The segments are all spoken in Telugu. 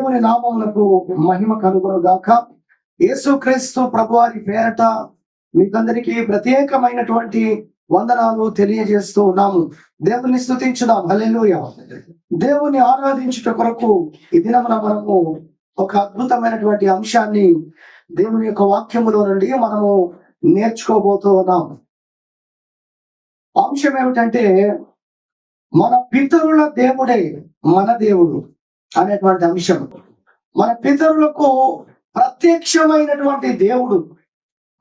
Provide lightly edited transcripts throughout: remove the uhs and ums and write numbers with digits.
దేవుని నామమునకు మహిమ కలుగును గాక. యేసుక్రీస్తు ప్రభువారి పేరట మీకందరికీ ప్రత్యేకమైనటువంటి వందనాలు తెలియజేస్తూ ఉన్నాము. దేవుని స్తుతించుదాం. హల్లెలూయా. దేవుని ఆరాధించుట కొరకు ఈ దినమున మనము ఒక అద్భుతమైనటువంటి అంశాన్ని దేవుని యొక్క వాక్యములో నుండి మనము నేర్చుకోబోతూ ఉన్నాం. అంశం ఏమిటంటే, మన పితరుల దేవుడే మన దేవుడు అనేటువంటి అంశం. మన పితరులకు ప్రత్యక్షమైనటువంటి దేవుడు,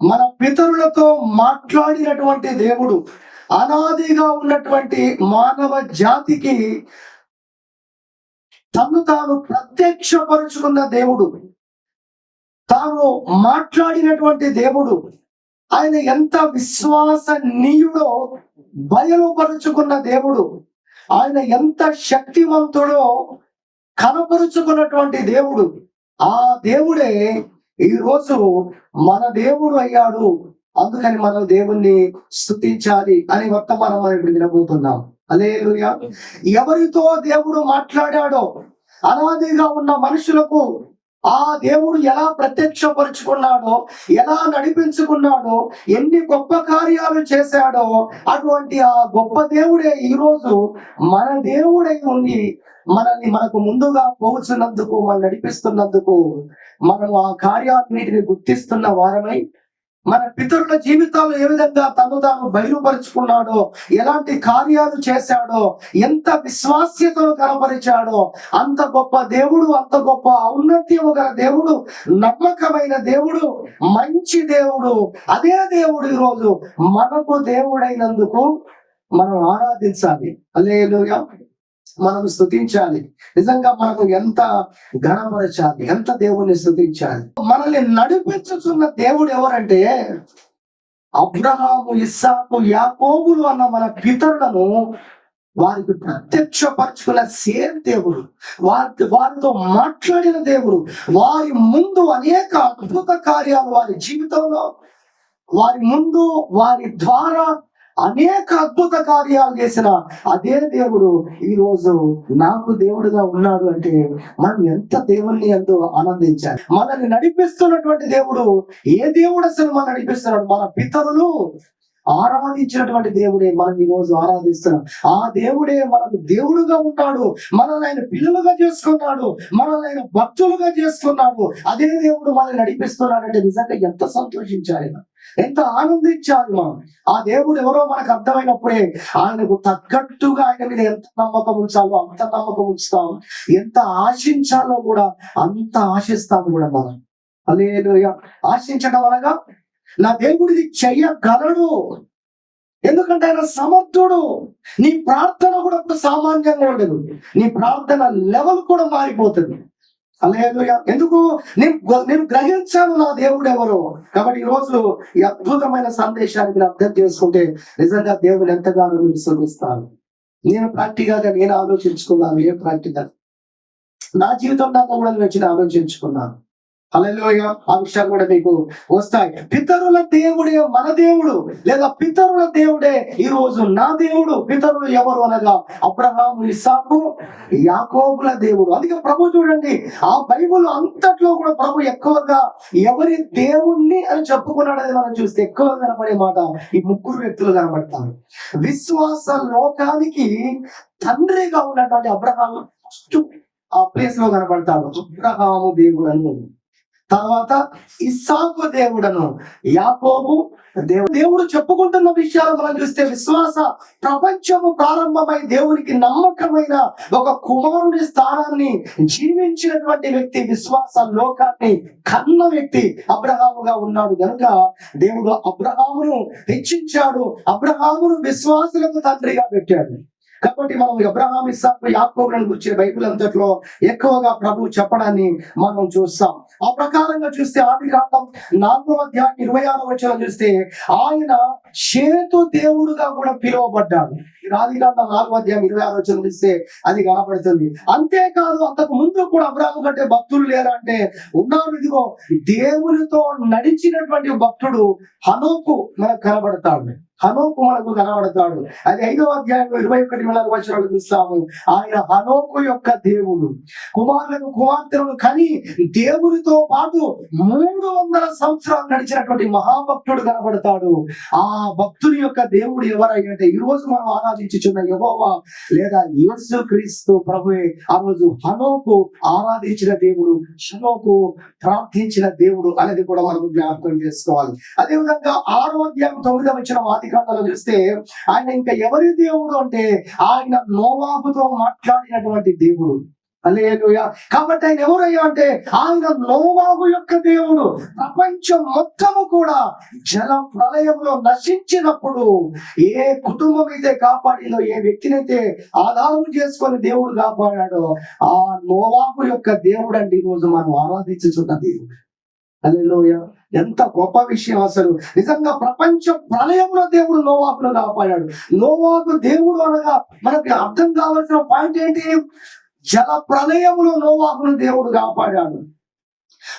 మన పితరులతో మాట్లాడినటువంటి దేవుడు, అనాదిగా ఉన్నటువంటి మానవ జాతికి తను తాను ప్రత్యక్షపరుచుకున్న దేవుడు, తాను మాట్లాడినటువంటి దేవుడు, ఆయన ఎంత విశ్వసనీయుడో బయలుపరుచుకున్న దేవుడు, ఆయన ఎంత శక్తివంతుడో కనపరుచుకున్నటువంటి దేవుడు. ఆ దేవుడే ఈరోజు మన దేవుడు అయ్యాడు. అందుకని మనం దేవుణ్ణి స్తుతించాలి అని వర్తమానం మనం ఇప్పుడు వినబోతున్నాం. హల్లెలూయా. ఎవరితో దేవుడు మాట్లాడాడో, అనాదిగా ఉన్న మనుషులకు ఆ దేవుడు ఎలా ప్రత్యక్షపరుచుకున్నాడో, ఎలా నడిపించుకున్నాడో, ఎన్ని గొప్ప కార్యాలు చేశాడో, అటువంటి ఆ గొప్ప దేవుడే ఈరోజు మన దేవుడై ఉండి మనకు ముందుగా పోతున్నందుకు, మనం నడిపిస్తున్నందుకు, మనం ఆ కార్యాలన్నిటిని గుర్తిస్తున్న వారమై, మన పితరుల జీవితాలు ఏ విధంగా తను తాను బయలుపరుచుకున్నాడో, ఎలాంటి కార్యాలు చేశాడో, ఎంత విశ్వాస్యతను కనపరిచాడో, అంత గొప్ప దేవుడు, అంత గొప్ప ఔన్నత్యము గల దేవుడు, నమ్మకమైన దేవుడు, మంచి దేవుడు. అదే దేవుడు ఈరోజు మనకు దేవుడైనందుకు మనం ఆరాధించాలి. హల్లెలూయా. మనం స్తుతించాలి. నిజంగా మనకు ఎంత ఘనపరచాలి, ఎంత దేవుణ్ణి స్తుతించాలి. మనల్ని నడిపించుతున్న దేవుడు ఎవరంటే, అబ్రహాము, ఇస్సాకు, యాకోబులు అన్న మన పితరులను వారికి ప్రత్యక్షపరచుకున్న సేమ్ దేవుడు, వారితో మాట్లాడిన దేవుడు, వారి ముందు అనేక అద్భుత కార్యాలు వారి జీవితంలో, వారి ముందు వారి ద్వారా అనేక అద్భుత కార్యాలు చేసిన అదే దేవుడు ఈరోజు నాకు దేవుడుగా ఉన్నాడు అంటే మనం ఎంత దేవుణ్ణి ఎంతో ఆనందించాలి. మనల్ని నడిపిస్తున్నటువంటి దేవుడు ఏ దేవుడు అసలు మనం నడిపిస్తున్నాడు? మన పితరులు ఆరాధించినటువంటి దేవుడే మనం ఈ రోజు ఆరాధిస్తున్నాం. ఆ దేవుడే మనకు దేవుడుగా ఉన్నాడు, మనల్ని ఆయన పిల్లలుగా చేసుకున్నాడు, మనల్ని ఆయన భక్తులుగా చేసుకున్నాడు. అదే దేవుడు మనల్ని నడిపిస్తున్నాడంటే నిజంగా ఎంత సంతోషించాలి, ఎంత ఆనందించాలి మనం. ఆ దేవుడు ఎవరో మనకు అర్థమైనప్పుడే ఆయనకు తగ్గట్టుగా ఆయన మీద ఎంత నమ్మకం ఉంచాలో అంత నమ్మకం ఉంచుతాం, ఎంత ఆశించాలో కూడా అంత ఆశిస్తాము కూడా మనం. హల్లెలూయా. ఆశించడం అనగా నా దేవుడిది చెయ్యగలడు, ఎందుకంటే ఆయన సమర్థుడు. నీ ప్రార్థన కూడా సామాన్యంగా ఉండదు, నీ ప్రార్థన లెవెల్ కూడా మారిపోతుంది. హల్లెలూయా. ఎందుకు? నేను గ్రహించాను నా దేవుడు ఎవరో. కాబట్టి ఈ రోజు ఈ అద్భుతమైన సందేశాన్ని అర్థం చేసుకుంటే నిజంగా దేవుడు ఎంతగానో మీరు స్తుతిస్తారు. నేను ప్రాక్టికల్ గా నేను ఆలోచించుకున్నాను. ఏ ప్రాక్టికల్ నా జీవితంలో కూడా నేను ఆలోచించుకున్నాను. హల్లెలూయా. ఆ విషయాలు కూడా మీకు వస్తాయి. పితరుల దేవుడే మన దేవుడు, లేదా పితరుల దేవుడే ఈ రోజు నా దేవుడు. పితరులు ఎవరు అనగా అబ్రహాము, ఇస్సాకు, యాకోబుల దేవుడు. అందుకే ప్రభు చూడండి, ఆ బైబిల్ అంతట్లో కూడా ప్రభు ఎక్కువగా ఎవరి దేవుణ్ణి అని చెప్పుకున్నాడని మనం చూస్తే ఎక్కువగా కనపడే మాట ఈ ముగ్గురు వ్యక్తులు కనబడతారు. విశ్వాస లోకానికి తండ్రిగా ఉన్నటువంటి అబ్రహాము ఫస్ట్ ఆ ప్లేస్ లో కనబడతాడు. అబ్రహాము దేవుడను, తర్వాత ఇస్సాకు దేవుడను, యాకోబు దేవుడు చెప్పుకుంటున్న విషయాలు మనం చూస్తే విశ్వాస ప్రపంచము ప్రారంభమై దేవునికి నమ్మకమైన ఒక కుమారుడి స్థానాన్ని జీవించినటువంటి వ్యక్తి, విశ్వాస లోకాన్ని కన్న వ్యక్తి అబ్రహాముగా ఉన్నాడు. కనుక దేవుడు అబ్రహామును హెచ్చించాడు, అబ్రహామును విశ్వాసులకు తండ్రిగా పెట్టాడు. కాబట్టి మనం అబ్రహాం, ఇస్సాకు, యాకోబులను గురించి బైబిల్ అంతట్లో ఎక్కువగా ప్రభు చెప్పడాన్ని మనం చూస్తాం. ఆ ప్రకారంగా చూస్తే ఆదికాండం 4వ అధ్యాయం 26వ వచనం చూస్తే ఆయన షేతు దేవుడుగా కూడా పిలువబడ్డాడు. ఆదికాండం 4వ అధ్యాయం 26వ వచనం చూస్తే అది కనపడుతుంది. అంతేకాదు, అంతకు ముందు కూడా అబ్రహాము కంటే భక్తులు లేరా అంటే ఉన్నారు. ఇదిగో దేవునితో నడిచినటువంటి భక్తుడు హనోకు మనకు కనబడతాడు. హనోకు మనకు కనబడతాడు. అది 5వ అధ్యాయం 21 వచనాలు చూస్తాము. ఆయన హనోకు యొక్క దేవుడు, కుమారులను కుమార్తెలను కని దేవుడితో పాటు 300 సంవత్సరాలు నడిచినటువంటి మహాభక్తుడు కనబడతాడు. ఆ భక్తుడి యొక్క దేవుడు ఎవరంటే ఈ రోజు మనం ఆరాధించుచున్న యెహోవా లేదా యేసు క్రీస్తు ప్రభువే ఆ రోజు హనోకు ఆరాధించిన దేవుడు, హనోకు ప్రార్థించిన దేవుడు అనేది కూడా మనం జ్ఞాపకం చేసుకోవాలి. అదేవిధంగా 6వ అధ్యాయం 9వ వచనం ఆదికాండలో చూస్తే ఆయన ఇంకా ఎవరి దేవుడు అంటే ఆయన నోవాహుతో మాట్లాడినటువంటి దేవుడు. హల్లెలూయా. కాబట్టి ఆయన ఎవరయ్యా అంటే ఆయన నోవాహు యొక్క దేవుడు. ప్రపంచం మొత్తము కూడా జల ప్రళయంలో నశించినప్పుడు ఏ కుటుంబం అయితే కాపాడిందో, ఏ వ్యక్తినైతే ఆధారం చేసుకొని దేవుడు కాపాడాడో ఆ నోవాహు యొక్క దేవుడు అంటే ఈరోజు మనం ఆరాధించుతున్న దేవుడు. హల్లెలూయా. ఎంత గొప్ప విషయం అసలు. నిజంగా ప్రపంచ ప్రళయంలో దేవుడు నోవాహును కాపాడాడు. నోవాహు దేవుడు అనగా మనకి అర్థం కావాల్సిన పాయింట్ ఏంటి? జల ప్రళయంలో నోవాహును దేవుడు కాపాడాడు.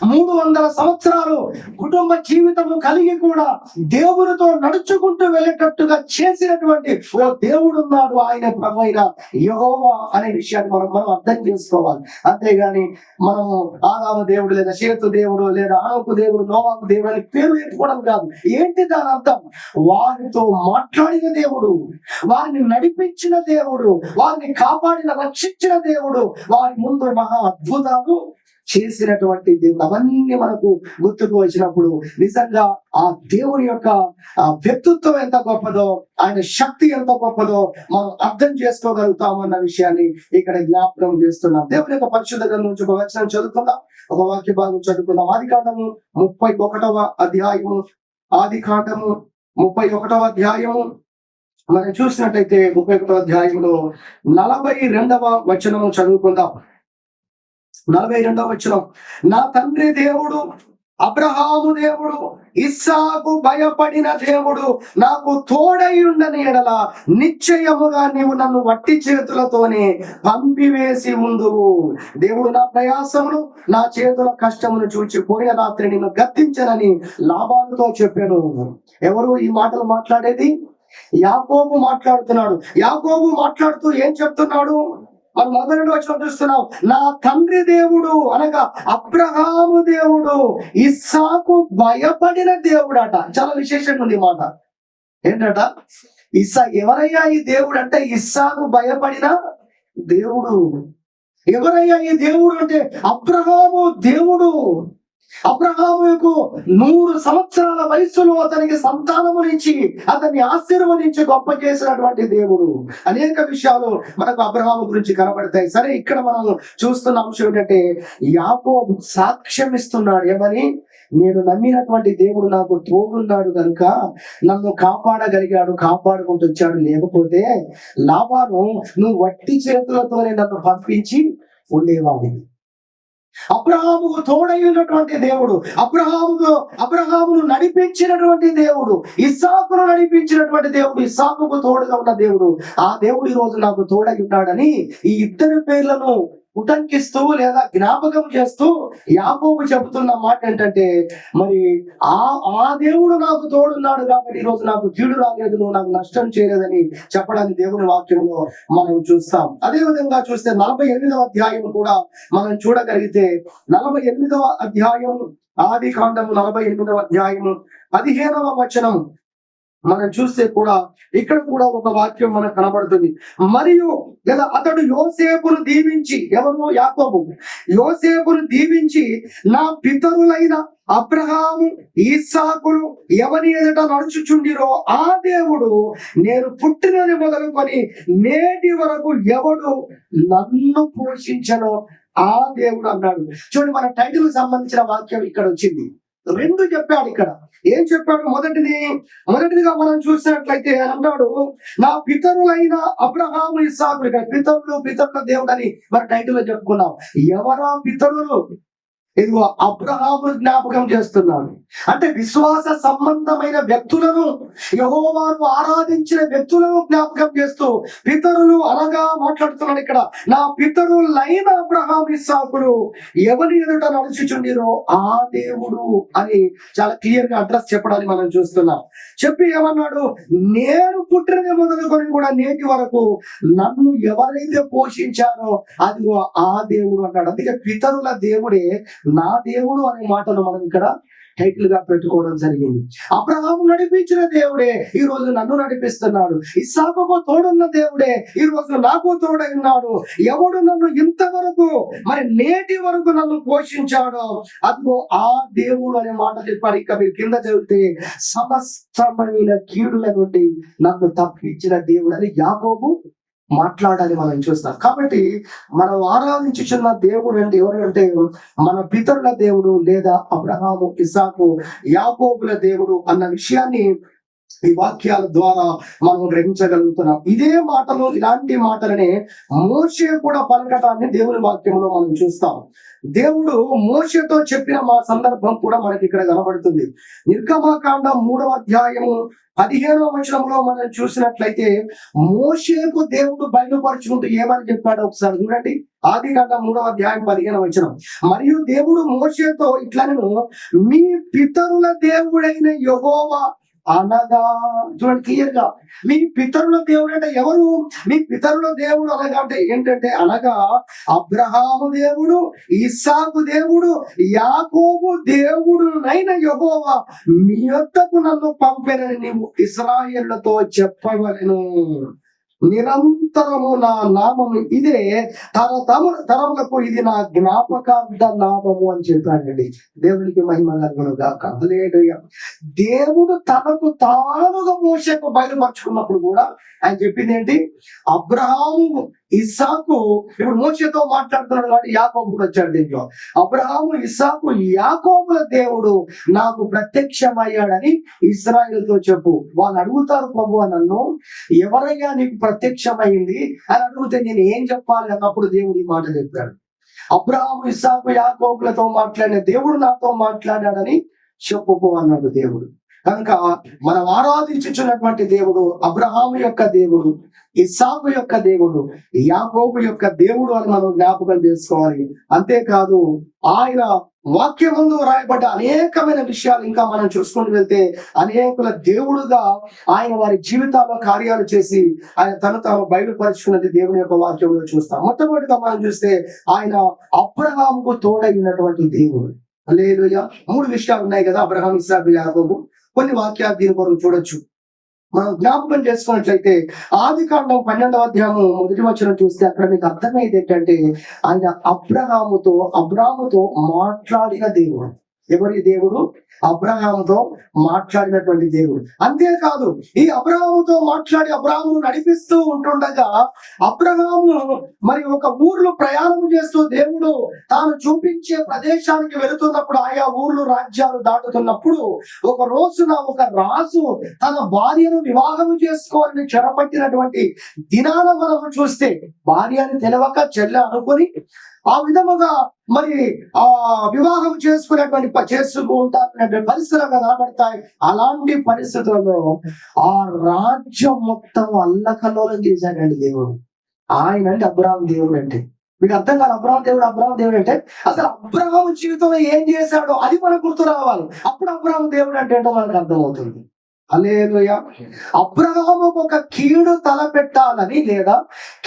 300 సంవత్సరాలు కుటుంబ జీవితము కలిగి కూడా దేవునితో నడుచుకుంటూ వెళ్ళేటట్టుగా చేసినటువంటి ఓ దేవుడు ఉన్నాడు. ఆయన ప్రభువైన యెహోవా అనే విషయాన్ని మనం అర్థం చేసుకోవాలి. అంతేగాని మనము ఆదాము దేవుడు లేదా షేతు దేవుడు లేదా ఆనోకు దేవుడు, నోవాహు దేవుడు అని పేరు పెట్టుకోవడం కాదు. ఏంటి దాని అర్థం? వారితో మాట్లాడిన దేవుడు, వారిని నడిపించిన దేవుడు, వారిని కాపాడిన రక్షించిన దేవుడు, వారి ముందు మహా అద్భుతాలు చేసినటువంటి దేవుడు. అవన్నీ మనకు గుర్తుకు వచ్చినప్పుడు నిజంగా ఆ దేవుని యొక్క వ్యక్తిత్వం ఎంత గొప్పదో, ఆయన శక్తి ఎంత గొప్పదో మనం అర్థం చేసుకోగలుగుతాం అన్న విషయాన్ని ఇక్కడ జ్ఞాపకం చేస్తున్నాం. దేవుని యొక్క పరిశుద్ధ గ్రంథం నుంచి ఒక వచనం చదువుకుందాం, ఒక వాక్య భాగం చదువుకుందాం. ఆదికాండము 31వ అధ్యాయము, ఆదికాండము 31వ అధ్యాయము మనం చూసినట్టయితే 31వ అధ్యాయంలో 42వ వచనము చదువుకుందాం. 42వ వచనం, నా తండ్రి దేవుడు అబ్రహాము దేవుడు, ఇస్సాకు భయపడిన దేవుడు నాకు తోడై ఉండని ఎడల నిశ్చయముగా నీవు నన్ను వట్టి చేతులతోనే పంపివేసి ఉందువు. దేవుడు నా ప్రయాసమును నా చేతుల కష్టమును చూచి పోయిన రాత్రి నిన్ను గద్దించనని లాబానుతో చెప్పాను. ఎవరు ఈ మాటలు మాట్లాడేది? యాకోబు మాట్లాడుతున్నాడు. యాకోబు మాట్లాడుతూ ఏం చెప్తున్నాడు? మనం 1వ వచనం చూస్తున్నాం. నా తండ్రి దేవుడు అనగా అబ్రహాము దేవుడు, ఇస్సాకు భయపడిన దేవుడు అట. చాలా విశేషంగా ఉంది మాట. ఏంటట? ఎవరయ్యా ఈ దేవుడు అంటే ఇస్సాకు భయపడిన దేవుడు. ఎవరయ్యా ఈ దేవుడు అంటే అబ్రహాము దేవుడు. అబ్రహాముకు 100 సంవత్సరాల వయసులో అతనికి సంతానమునిచ్చి అతన్ని ఆశీర్వదించి గొప్ప చేసినటువంటి దేవుడు. అనేక విషయాలు మనకు అబ్రహాము గురించి కనబడతాయి. సరే, ఇక్కడ మనం చూస్తున్న అంశం ఏంటంటే యాకోబు సాక్ష్యం ఇస్తున్నాడు. ఏమని? నేను నమ్మినటువంటి దేవుడు నాకు తోడున్నాడు కనుక నన్ను కాపాడగలిగాడు, కాపాడుకుంటూ వచ్చాడు. లేకపోతే లాబాను నువ్వు వట్టి చేతులతోనే నన్ను పంపించి ఉండేవాడిని. అబ్రహాముకు తోడై ఉన్నటువంటి దేవుడు, అబ్రహామును నడిపించినటువంటి దేవుడు, ఇస్సాకును నడిపించినటువంటి దేవుడు, ఇస్సాకుకు తోడుగా ఉన్న దేవుడు, ఆ దేవుడు ఈ రోజు నాకు తోడై ఉన్నాడని ఈ ఇద్దరి పేర్లను ఉటంకిస్తూ లేదా జ్ఞాపకం చేస్తూ యాకోబు చెబుతున్న మాట ఏంటంటే, మరి ఆ దేవుడు నాకు తోడున్నాడు కాబట్టి ఈరోజు నాకు కీడు రాలేదు, నువ్వు నాకు నష్టం చేయలేదని చెప్పడానికి దేవుని వాక్యంలో మనం చూస్తాం. అదే విధంగా చూస్తే 48వ అధ్యాయం కూడా మనం చూడగలిగితే 48వ అధ్యాయం ఆదికాండము 48వ అధ్యాయము 15వ వచనం మనం చూస్తే కూడా ఇక్కడ కూడా ఒక వాక్యం మనకు కనబడుతుంది. మరియు లేదా అతడు యోసేపును దీవించి, ఎవరు? యాకోబు యోసేపును దీవించి నా పితరులైన అబ్రహాము ఇస్సాకులు ఎవరి ఎదుట నడుచుచుండిరో ఆ దేవుడు నేను పుట్టినది మొదలుకొని నేటి వరకు ఎవడు నన్ను పోషించనో ఆ దేవుడు అన్నాడు. చూడండి, మన టైటిల్ సంబంధించిన వాక్యం ఇక్కడ వచ్చింది. 2 చెప్పాడు ఇక్కడ. ఏం చెప్పాడు? మొదటిదిగా మనం చూసినట్లయితే అన్నాడు నా పితరులైన అబ్రహాము ఇస్సాకులు. ఇక్కడ పితరుల దేవుడు అని మన టైటిల్ లో చెప్పుకున్నాం. ఎవరా పితరులు? ఇదిగో అబ్రహామును జ్ఞాపకం చేస్తున్నాడు. అంటే విశ్వాస సంబంధమైన వ్యక్తులను, యెహోవాను ఆరాధించిన వ్యక్తులను జ్ఞాపకం చేస్తూ పితరులు అనగా మాట్లాడుతున్నాడు. ఇక్కడ నా పితరులైన అబ్రహాం ఇస్సాకులు ఎవరి ఎదుట నడుచుచుండిరో ఆ దేవుడు అని చాలా క్లియర్ గా అడ్రస్ చెప్పడానికి మనం చూస్తున్నాం. చెప్పి ఏమన్నాడు, నేను పుట్టిన మొదలుకొని కూడా నేటి వరకు నన్ను ఎవరైతే పోషించారో అదిగో ఆ దేవుడు అన్నాడు. అందుకే పితరుల దేవుడే నా దేవుడు అనే మాటను మనం ఇక్కడ టైటిల్ గా పెట్టుకోవడం జరిగింది. అబ్రహాము నడిపించిన దేవుడే ఈ రోజు నన్ను నడిపిస్తున్నాడు. ఇస్సాకుకు తోడున్న దేవుడే ఈ రోజు నాకు తోడై ఉన్నాడు. ఎవడు నన్ను ఇంతవరకు మరి నేటి వరకు నన్ను పోషించాడో అదిగో ఆ దేవుడు అనే మాట చెప్పారు. ఇక మీరు కింద చదివితే సమస్తమైన కీడుల నుండి నన్ను తప్పించిన దేవుడు అని యాకోబు మాట్లాడాలి మనం చూస్తాం. కాబట్టి మనం ఆరాధించుచున్న దేవుడు అంటే ఎవరు అంటే మన పితరుల దేవుడు లేదా అబ్రహాము, ఇస్సాకు, యాకోబుల దేవుడు అన్న విషయాన్ని ఈ వాక్యాల ద్వారా మనం గ్రహించగలుగుతున్నాం. ఇదే మాటలు, ఇలాంటి మాటలనే మోషే కూడా పలకటాన్ని దేవుని వాక్యంలో మనం చూస్తాం. దేవుడు మోషేతో చెప్పిన మా సందర్భం కూడా మనకి ఇక్కడ కనబడుతుంది. నిర్గమకాండం 3వ అధ్యాయము 15వ వచనంలో మనం చూసినట్లయితే మోషేకు దేవుడు బయలుపరుచుకుంటూ ఏమని చెప్పాడు ఒకసారి చూడండి. ఆదికాండం 3వ అధ్యాయం 15వ వచనం. మరియు దేవుడు మోషేతో ఇట్లనెను, మీ పితరుల దేవుడైన యెహోవా అనగా, చూడండి క్లియర్ గా, మీ పితరుల దేవుడు అంటే ఎవరు? మీ పితరుల దేవుడు అనగా అంటే ఏంటంటే అనగా అబ్రహాము దేవుడు, ఇస్సాకు దేవుడు, యాకోబు దేవుడునైన యెహోవా మీ యొద్దకు నన్ను పంపెనని నీవు ఇశ్రాయేలుతో చెప్పవలెను. నిరంతరము నా నామము ఇదే, తరములకు ఇది నా జ్ఞాపకార్థ నామము అని చెప్పాడండి. దేవునికి మహిమ కలుగును గాక. హల్లెలూయా. దేవుడు తనకు తానుగా మోషేకు బయలుపరుచుకున్నప్పుడు కూడా ఆయన చెప్పింది ఏంటి? అబ్రహాము, ఇస్సాకు, ఇప్పుడు మోషేతో మాట్లాడుతున్నాడు కాబట్టి యాకోబు కూడా వచ్చాడు దీంట్లో. అబ్రహాము, ఇస్సాకు, యాకోబుల దేవుడు నాకు ప్రత్యక్షమయ్యాడని ఇశ్రాయేలుతో చెప్పు. వాళ్ళు అడుగుతారు, ప్రభువా నన్ను ఎవరయ్యా నీకు ప్రత్యక్షమైంది అని అడిగితే నేను ఏం చెప్పాలి అన్నప్పుడు దేవుడు ఈ మాట చెప్పాడు. అబ్రహాము, ఇస్సాకు, యాకోబులతో మాట్లాడిన దేవుడు నాతో మాట్లాడాడని చెప్పుకో అన్నాడు దేవుడు. కనుక మనం ఆరాధించుచున్నటువంటి దేవుడు అబ్రహాము యొక్క దేవుడు, ఇస్సాకు యొక్క దేవుడు, యాకోబు యొక్క దేవుడు అని మనం జ్ఞాపకం చేసుకోవాలి. అంతేకాదు ఆయన వాక్యముందు రాయబడ్డ అనేకమైన విషయాలు ఇంకా మనం చూసుకుంటూ వెళ్తే అనేకుల దేవుడుగా ఆయన వారి జీవితాల్లో కార్యాలు చేసి ఆయన తాను బయలుపరుచుకున్నది దేవుని యొక్క వాక్యంలో చూస్తాం. మొట్టమొదటిగా మనం చూస్తే ఆయన అబ్రహాముకు తోడైనటువంటి దేవుడు. హల్లెలూయా. 3 విషయాలు ఉన్నాయి కదా, అబ్రహాం, ఇస్సాకు, యాకోబు. కొన్ని వాక్యాలు దీని కొరకు చూడొచ్చు. మనం జ్ఞాపకం చేసుకున్నట్లయితే ఆదికాండం 12వ అధ్యాయము 1వ వచనం చూస్తే అక్కడ మీకు అర్థమయ్యేది ఏంటంటే ఆయన అబ్రాహాముతో మాట్లాడిన దేవుడు. ఎవరి దేవుడు? అబ్రహాముతో మాట్లాడినటువంటి దేవుడు. అంతేకాదు ఈ అబ్రహాముతో మాట్లాడి అబ్రహామును నడిపిస్తూ ఉంటుండగా అబ్రహాము మరి ఒక ఊర్లో ప్రయాణం చేస్తూ దేవుడు తాను చూపించే ప్రదేశానికి వెళుతున్నప్పుడు, ఆయా ఊర్లు, రాజ్యాలు దాటుతున్నప్పుడు ఒక రోజున ఒక రాజు తన భార్యను వివాహం చేసుకోవాలని చెరపట్టినటువంటి దినాన మనము చూస్తే భార్యని తెలవక చెల్లె అనుకుని ఆ విధముగా మరి ఆ వివాహం చేసుకుంటారు పరిస్థితులు కనబడతాయి. అలాంటి పరిస్థితులలో ఆ రాజ్యం మొత్తం అల్లకల్లోలం చేశాడండి దేవుడు. ఆయన అంటే అబ్రహాం దేవుడు అంటే మీకు అర్థం కాదు. అబ్రహాం దేవుడు అంటే అసలు అబ్రహాం జీవితంలో ఏం చేశాడో అది మనకు గుర్తు రావాలి. అప్పుడు అబ్రహాం దేవుడు అంటే ఏంటో మనకు అర్థమవుతుంది. హల్లెలూయా. అబ్రహాముకు ఒక కీడు తలపెట్టాలని లేదా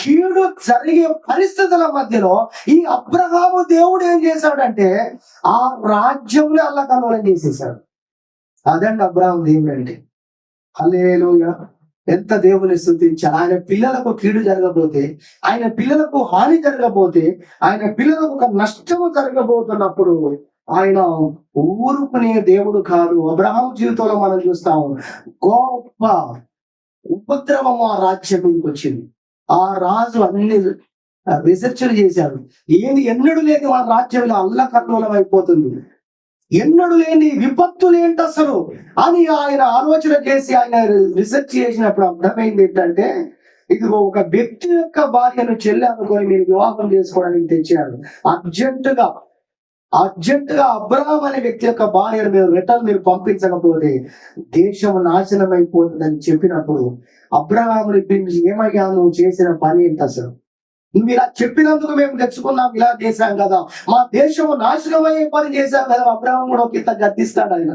కీడు జరిగే పరిస్థితుల మధ్యలో ఈ అబ్రహాము దేవుడు ఏం చేశాడంటే ఆ రాజ్యంలో అల్లకల్లోలం చేసేసాడు. అదండి అబ్రహాం దేవుడు అంటే. హల్లెలూయా. ఎంత దేవుని స్తుతించాలి. ఆయన పిల్లలకు కీడు జరగబోతే, ఆయన పిల్లలకు హాని జరగబోతే, ఆయన పిల్లలకు ఒక నష్టము జరగబోతున్నప్పుడు ఆయన ఊరుకునే దేవుడు కాదు. అబ్రహాం జీవితంలో మనం చూస్తాము గొప్ప ఉపద్రవం ఆ రాజ్యం మీదకి వచ్చింది. ఆ రాజు అన్ని రీసెర్చ్లు చేశాడు. ఎన్నడూ లేని ఆ రాజ్యంలో అల్లకల్లోలం అయిపోతుంది. ఎన్నడూ లేని విపత్తులు ఏంటి అసలు అని ఆయన ఆలోచన చేసి ఆయన రీసెర్చ్ చేసినప్పుడు అర్థమైంది ఏంటంటే ఇది ఒక వ్యక్తి యొక్క భార్యను చెల్లి అనుకొని మీరు వివాహం చేసుకోవడానికి తెచ్చాడు. అర్జెంటుగా అర్జెంట్ గా అబ్రహాం అనే వ్యక్తి యొక్క భార్యను మీరు పంపించకపోతే దేశం నాశనం అయిపోతుందని చెప్పినప్పుడు అబ్రహాముని పిలిచి, ఏమయ్యా నువ్వు చేసిన పని ఏంటి అసలు? నువ్వు ఇలా చెప్పినందుకు మేము తెచ్చుకున్నాం, ఇలా చేశాం కదా, మా దేశము నాశనం అయ్యే పని చేశాం కదా. అబ్రహాం కూడా ఒక ఇంత గద్దిస్తాడు, ఆయన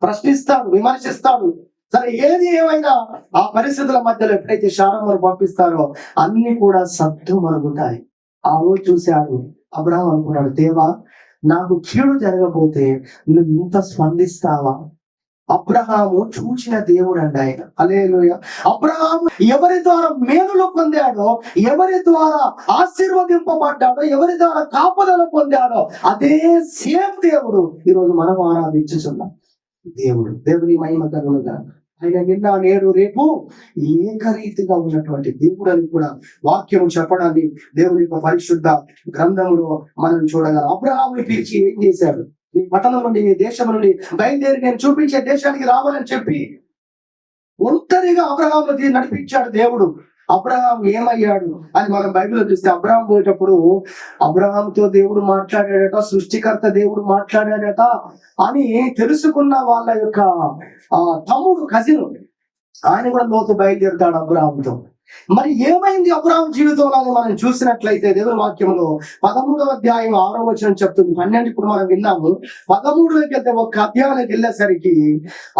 ప్రశ్నిస్తాడు, విమర్శిస్తాడు. సరే ఏది ఏమైనా ఆ పరిస్థితుల మధ్యలో ఎప్పుడైతే శారమ్మను పంపిస్తారో అన్ని కూడా సద్దుమరుగుతాయి. ఆ రోజు చూశాడు అబ్రహాం, అనుకున్నాడు, దేవా నాకు కీడు జరగబోతే నువ్వు ఇంత స్పందిస్తావా? అబ్రహాము చూచిన దేవుడు అండి ఆయన. హల్లెలూయా. అబ్రహాము ఎవరి ద్వారా మేలులు పొందాడో, ఎవరి ద్వారా ఆశీర్వదింపబడ్డాడో, ఎవరి ద్వారా కాపుదల పొందాడో అదే సేమ్ దేవుడు ఈరోజు మనం ఆరాధించుచున్నాం. దేవుని మహిమ కలుగుగా. ఆయన నిన్న నేడు రేపు ఏకరీతిగా ఉన్నటువంటి దేవుడు అని కూడా వాక్యం చెప్పడాన్ని దేవుని యొక్క పరిశుద్ధ గ్రంథంలో మనం చూడగలం. అబ్రహాముని పిలిచి ఏం చేశాడు? నీ పట్టణం నుండి, నీ దేశం నుండి బయలుదేరి నేను చూపించే దేశానికి రావాలని చెప్పి ఒంటరిగా అబ్రహాముని నడిపించాడు దేవుడు. అబ్రహాం ఏమయ్యాడు అని మనం బైబిల్లో చూస్తే, అబ్రహాం పోయేటప్పుడు అబ్రహాంతో దేవుడు మాట్లాడాడట, సృష్టికర్త దేవుడు మాట్లాడాడట అని తెలుసుకున్న వాళ్ళ యొక్క తమ్ముడు, కజిన్, ఆయన కూడా లోతు బయలుదేరుతాడు అబ్రహాంతో. మరి ఏమైంది అబ్రహాం జీవితంలో అని మనం చూసినట్లయితే దేవుని వాక్యంలో 13వ అధ్యాయం 6వ వచనం చెప్తుంది. 12 ఇప్పుడు మనం విన్నాము. 13లోకి వెళ్తే ఒక అధ్యాయానికి వెళ్ళేసరికి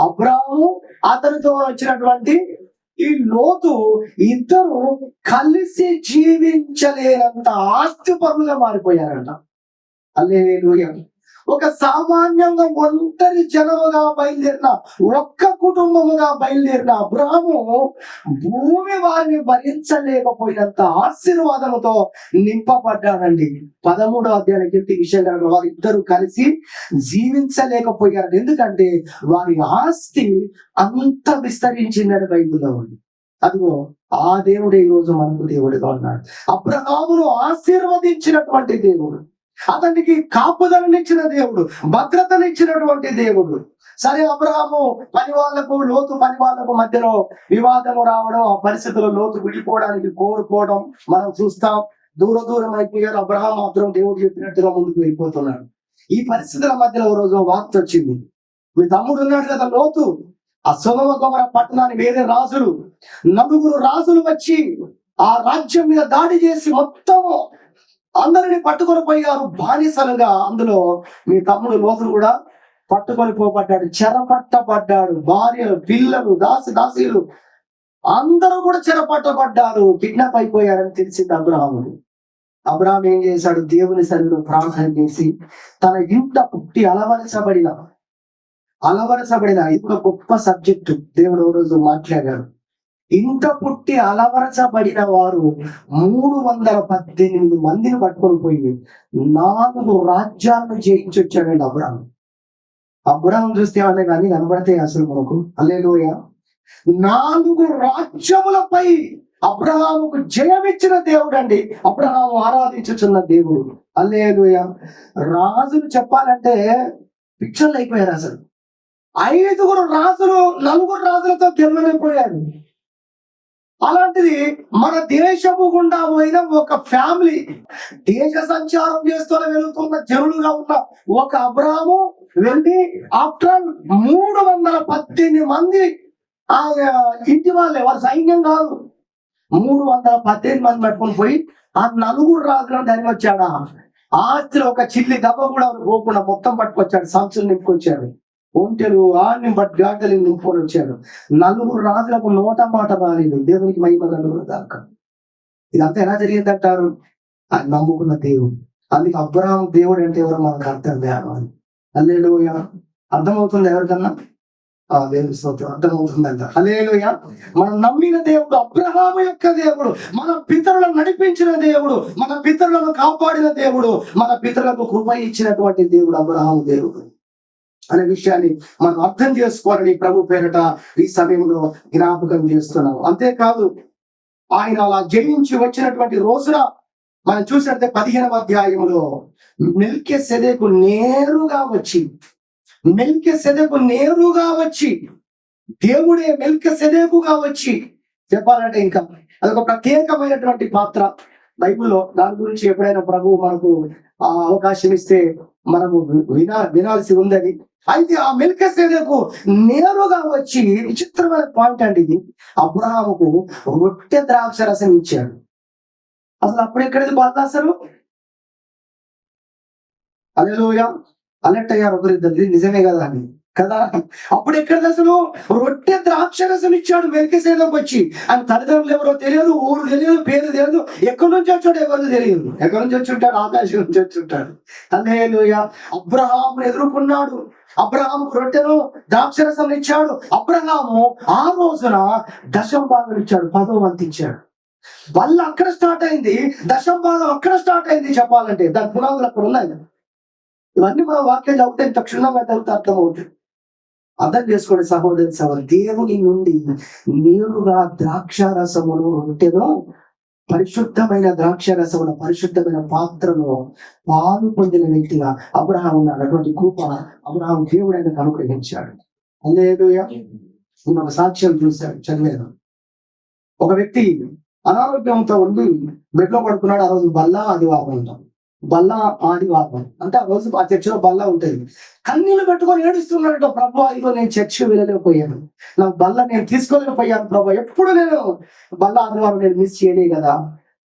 అబ్రహాము అతనితో వచ్చినటువంటి ఈ లోతు ఇద్దరు కలిసి జీవించలేనంత ఆస్తిపరులుగా మారిపోయారంట. హల్లెలూయా. ఒక సామాన్యంగా ఒంటరి జనముగా బయలుదేరిన, ఒక్క కుటుంబముగా బయలుదేరిన అబ్రహాము భూమి వారిని భరించలేకపోయినంత ఆశీర్వాదముతో నింపబడ్డాడండి. 13వ అధ్యాయానికి విషయం వారిద్దరూ కలిసి జీవించలేకపోయారు. ఎందుకంటే వారి ఆస్తి అంత విస్తరించిందని బైబిల్లో ఉంది. అదిగో ఆ దేవుడు ఈ రోజు మనకు దేవుడిగా ఉన్నాడు. అబ్రహామును ఆశీర్వదించినటువంటి దేవుడు, అతనికి కాపుదలనిచ్చిన దేవుడు, భద్రతనిచ్చినటువంటి దేవుడు. సరే, అబ్రహాము పని వాళ్లకు, లోతు పని వాళ్లకు మధ్యలో వివాదము రావడం, ఆ పరిస్థితుల్లో లోతు విడిపోవడానికి కోరుకోవడం మనం చూస్తాం. దూరం అయిపోయారు. అబ్రహాం మాత్రం దేవుడు చెప్పినట్టుగా ముందుకు వెళ్ళిపోతున్నాడు. ఈ పరిస్థితుల మధ్యలో ఒక రోజు వార్త వచ్చింది, మీ తమ్ముడు ఉన్నాడు కదా లోతు, ఆ సొదొమ గొమొర్రా పట్టణాన్ని వేరే రాజులు, 4 రాజులు వచ్చి ఆ రాజ్యం మీద దాడి చేసి మొత్తం అందరిని పట్టుకొని పోయారు బానిసలుగా. అందులో మీ తమ్ముడు లోతు కూడా పట్టుకొని పోబడ్డాడు, చెరపట్టబడ్డాడు. భార్యలు, పిల్లలు, దాసీలు అందరూ కూడా చెరపట్టబడ్డారు, కిడ్నాప్ అయిపోయారని తెలిసింది అబ్రహాముడు. అబ్రహాం ఏం చేశాడు? దేవుని సన్నిధిలో ప్రార్థన చేసి తన ఇంట పుట్టి అలవరసబడిన ఇది ఒక గొప్ప సబ్జెక్టు. దేవుడు రోజు మాట్లాడాడు. ఇంట పుట్టి అలవరచబడిన వారు 318 మందిని పట్టుకొని పోయి 4 రాజ్యాలను జయించి వచ్చాడండి అబ్రహాం. అబ్రహాం చూస్తే ఏమన్నా కానీ కనబడితే అసలు మనకు హల్లెలూయా. 4 రాజ్యములపై అబ్రహాముకు జయమిచ్చిన దేవుడు అండి అబ్రహాము ఆరాధించుచున్న దేవుడు. హల్లెలూయా. రాజులు చెప్పాలంటే పిక్చర్లు అయిపోయారు. అసలు 5 రాజులు 4 రాజులతో గెలవలేకపోయారు. అలాంటిది మన దేశము గుండా పోయిన ఒక ఫ్యామిలీ, దేశ సంచారం చేస్తూనే వెళుతున్న జనులుగా ఉన్న ఒక అబ్రహాము వెళ్ళి ఆఫ్టర్ 318 మంది ఆ ఇంటి వాళ్ళే, వారి సైన్యం కాదు, 318 మంది పట్టుకొని పోయి ఆ 4 రాజులను దాని వచ్చాడా. ఆస్తిలో ఒక చిల్లి దెబ్బ కూడా పోకుండా మొత్తం పట్టుకొచ్చాడు, సంచులు నింపుకొచ్చాడు, ఒంటెలు ఆడిని గాడిదలు నింపుకొని వచ్చాడు. 4 రాజులకు నోట మాట రాలేదు. దేవునికి మహిమ కలుగుదాక. ఇదంతా ఎలా జరిగిందంటారు? ఆయన నమ్ముకున్న దేవుడు. అందుకే అబ్రహాం దేవుడు అంటే ఎవరో మనకు అర్థం కావాలి. హల్లెలూయా. అర్థమవుతుంది ఎవరికన్నా? దేవుని స్తోత్రం. అర్థమవుతుందంట. హల్లెలూయా. మనం నమ్మిన దేవుడు అబ్రహాము యొక్క దేవుడు, మన పితరులను నడిపించిన దేవుడు, మన పితరులను కాపాడిన దేవుడు, మన పితరులకు కృప ఇచ్చినటువంటి దేవుడు అబ్రహాము దేవుడు అనే విషయాన్ని మనం అర్థం చేసుకోవాలని ప్రభు పేరట ఈ సమయంలో జ్ఞాపకం చేస్తున్నాం. అంతేకాదు, ఆయన అలా జయించి వచ్చినటువంటి రోజున మనం చూసినట్టే 15వ అధ్యాయంలో మెల్కీసెదెకు నేరుగా వచ్చి దేవుడే మెల్కీసెదెకుగా వచ్చి చెప్పాలంటే ఇంకా అదొక ప్రత్యేకమైనటువంటి పాత్ర. బైబిల్లో దాని గురించి ఎప్పుడైనా ప్రభు మనకు అవకాశం ఇస్తే మనము వినాల్సి ఉందని. అయితే ఆ మెల్కీసెదెకు నేరుగా వచ్చి, విచిత్రమైన పాయింట్ అండి ఇది, అబ్రహాముకు రొట్టె ద్రాక్ష రసం ఇచ్చాడు. అసలు అప్పుడు ఎక్కడిది బాధ అసలు? హల్లెలూయా, అలర్ట్ అయ్యారు ఒకరిద్దరు, నిజమే కదా అని కదా. అప్పుడు ఎక్కడిది అసలు? రొట్టె ద్రాక్షరసం ఇచ్చాడు మెల్కీసెదెకు వచ్చి. ఆయన తల్లిదండ్రులు ఎవరో తెలియదు, ఊరు తెలియదు, పేరు తెలియదు, ఎక్కడి నుంచి వచ్చాడు ఎవరు తెలియదు. ఎక్కడి నుంచి వచ్చి ఉంటాడు? ఆకాశం నుంచి వచ్చి ఉంటాడు. హల్లెలూయా. అబ్రహామును ఎదుర్కొన్నాడు, అబ్రహాము రొట్టెను ద్రాక్షరసం ఇచ్చాడు. అబ్రహాము ఆ రోజున దశంభాగం ఇచ్చాడు, 10వ వంతు ఇచ్చాడు. వల్ల అక్కడ స్టార్ట్ అయింది, దశంభాగం అక్కడ స్టార్ట్ అయింది. చెప్పాలంటే దాని పునాదులు అక్కడ ఉన్నాయి. ఇవన్నీ మనం వాక్యం చదివితే తక్షణంగా చదివితే అర్థమవుతుంది. అర్థం చేసుకోండి సహోదరి, దేవుని నుండి నేరుగా ద్రాక్షారసమును రొట్టెను, పరిశుద్ధమైన ద్రాక్షారసమున పరిశుద్ధమైన పాత్రను పాలు పొందిన వ్యక్తిగా అబ్రహాం ఉన్నాడు. అటువంటి కృప అబ్రహాం దేవుడు ఆయనకు అనుగ్రహించాడు. హల్లెలూయా. నేను ఒక సాక్ష్యం చూశాను, చదివాను. ఒక వ్యక్తి అనారోగ్యంతో ఉండి బెడ్లో పడుకున్నాడు. ఆ రోజు ఆదివారం ఉంటాం. ఆదివారం అంటే ఆ రోజు ఆ చర్చిలో బల్ల ఉంటుంది. కన్నీళ్ళు పెట్టుకొని ఏడుస్తున్నాడు, ప్రభు ఇదిగో నేను చర్చి వెళ్ళలేకపోయాను, నాకు నేను తీసుకోలేకపోయాను ప్రభు, ఎప్పుడు నేను ఆదివారం నేను మిస్ చేయలే కదా,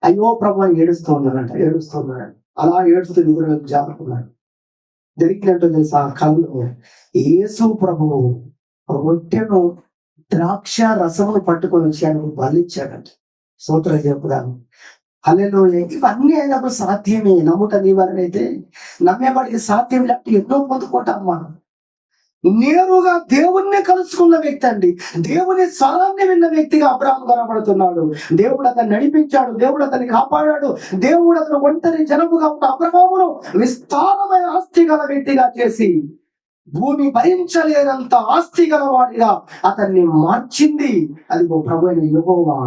అయ్యో ప్రభు అని ఏడుస్తున్నాడు. అలా ఏడుస్తూ నిద్ర జారుకున్నాడు. జరిగినట్టు తెలుసా, కళ్ళు యేసు ప్రభువు రొట్టెను ద్రాక్ష రసమును పట్టుకొని వచ్చి ఆయనకు బలిచ్చాడంట. స్తోత్రం చెప్పుదాము. హల్లెలూయా. ఇవన్నీ అయినప్పుడు సాధ్యమే. నమ్ముట నీ వలనైతే నమ్మేవాడికి సాధ్యం లేకపోతే ఎన్నో పొందుకుంటాం మనం. నేరుగా దేవుణ్ణి కలుసుకున్న వ్యక్తి అండి, దేవుని స్వరాన్ని విన్న వ్యక్తిగా అబ్రహాము కనబడుతున్నాడు. దేవుడు అతన్ని నడిపించాడు, దేవుడు అతన్ని కాపాడాడు, దేవుడు అతను ఒంటరి జనముగా ఉన్న అబ్రహామును విస్తారమైన ఆస్తి గల వ్యక్తిగా చేసి భూమి భరించలేనంత ఆస్తి గలవాడిగా అతన్ని మార్చింది. అది ప్రభు అయిన యెహోవా.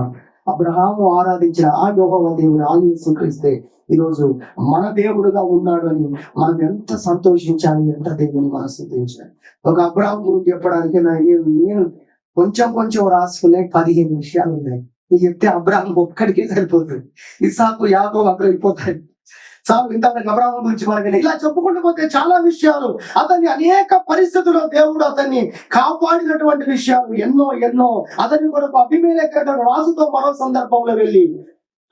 అబ్రహాము ఆరాధించిన ఆ యెహోవా దేవుడు, ఆ యేసుక్రీస్తే ఈరోజు మన దేవుడుగా ఉన్నాడు అని మనం ఎంత సంతోషించాలి, ఎంత దేవుని మనం స్తుతించాలి. ఒక అబ్రహాం గురించి చెప్పడానికి నేను కొంచెం రాసుకునే 15 విషయాలు ఉన్నాయి. ఇది చెప్తే అబ్రహాం ఒక్కడికే సరిపోతుంది. ఇస్సాకు, యాకోబు అక్కడ వెళ్ళిపోతాయి. ఇంతవరకు అబ్రహాం గురించి మనకి ఇలా చెప్పుకుంటూ పోతే చాలా విషయాలు, అతన్ని అనేక పరిస్థితుల్లో దేవుడు అతన్ని కాపాడినటువంటి విషయాలు ఎన్నో. అతని కొరకు అబీమెలెకు రాజుతో మరో సందర్భంలో వెళ్ళి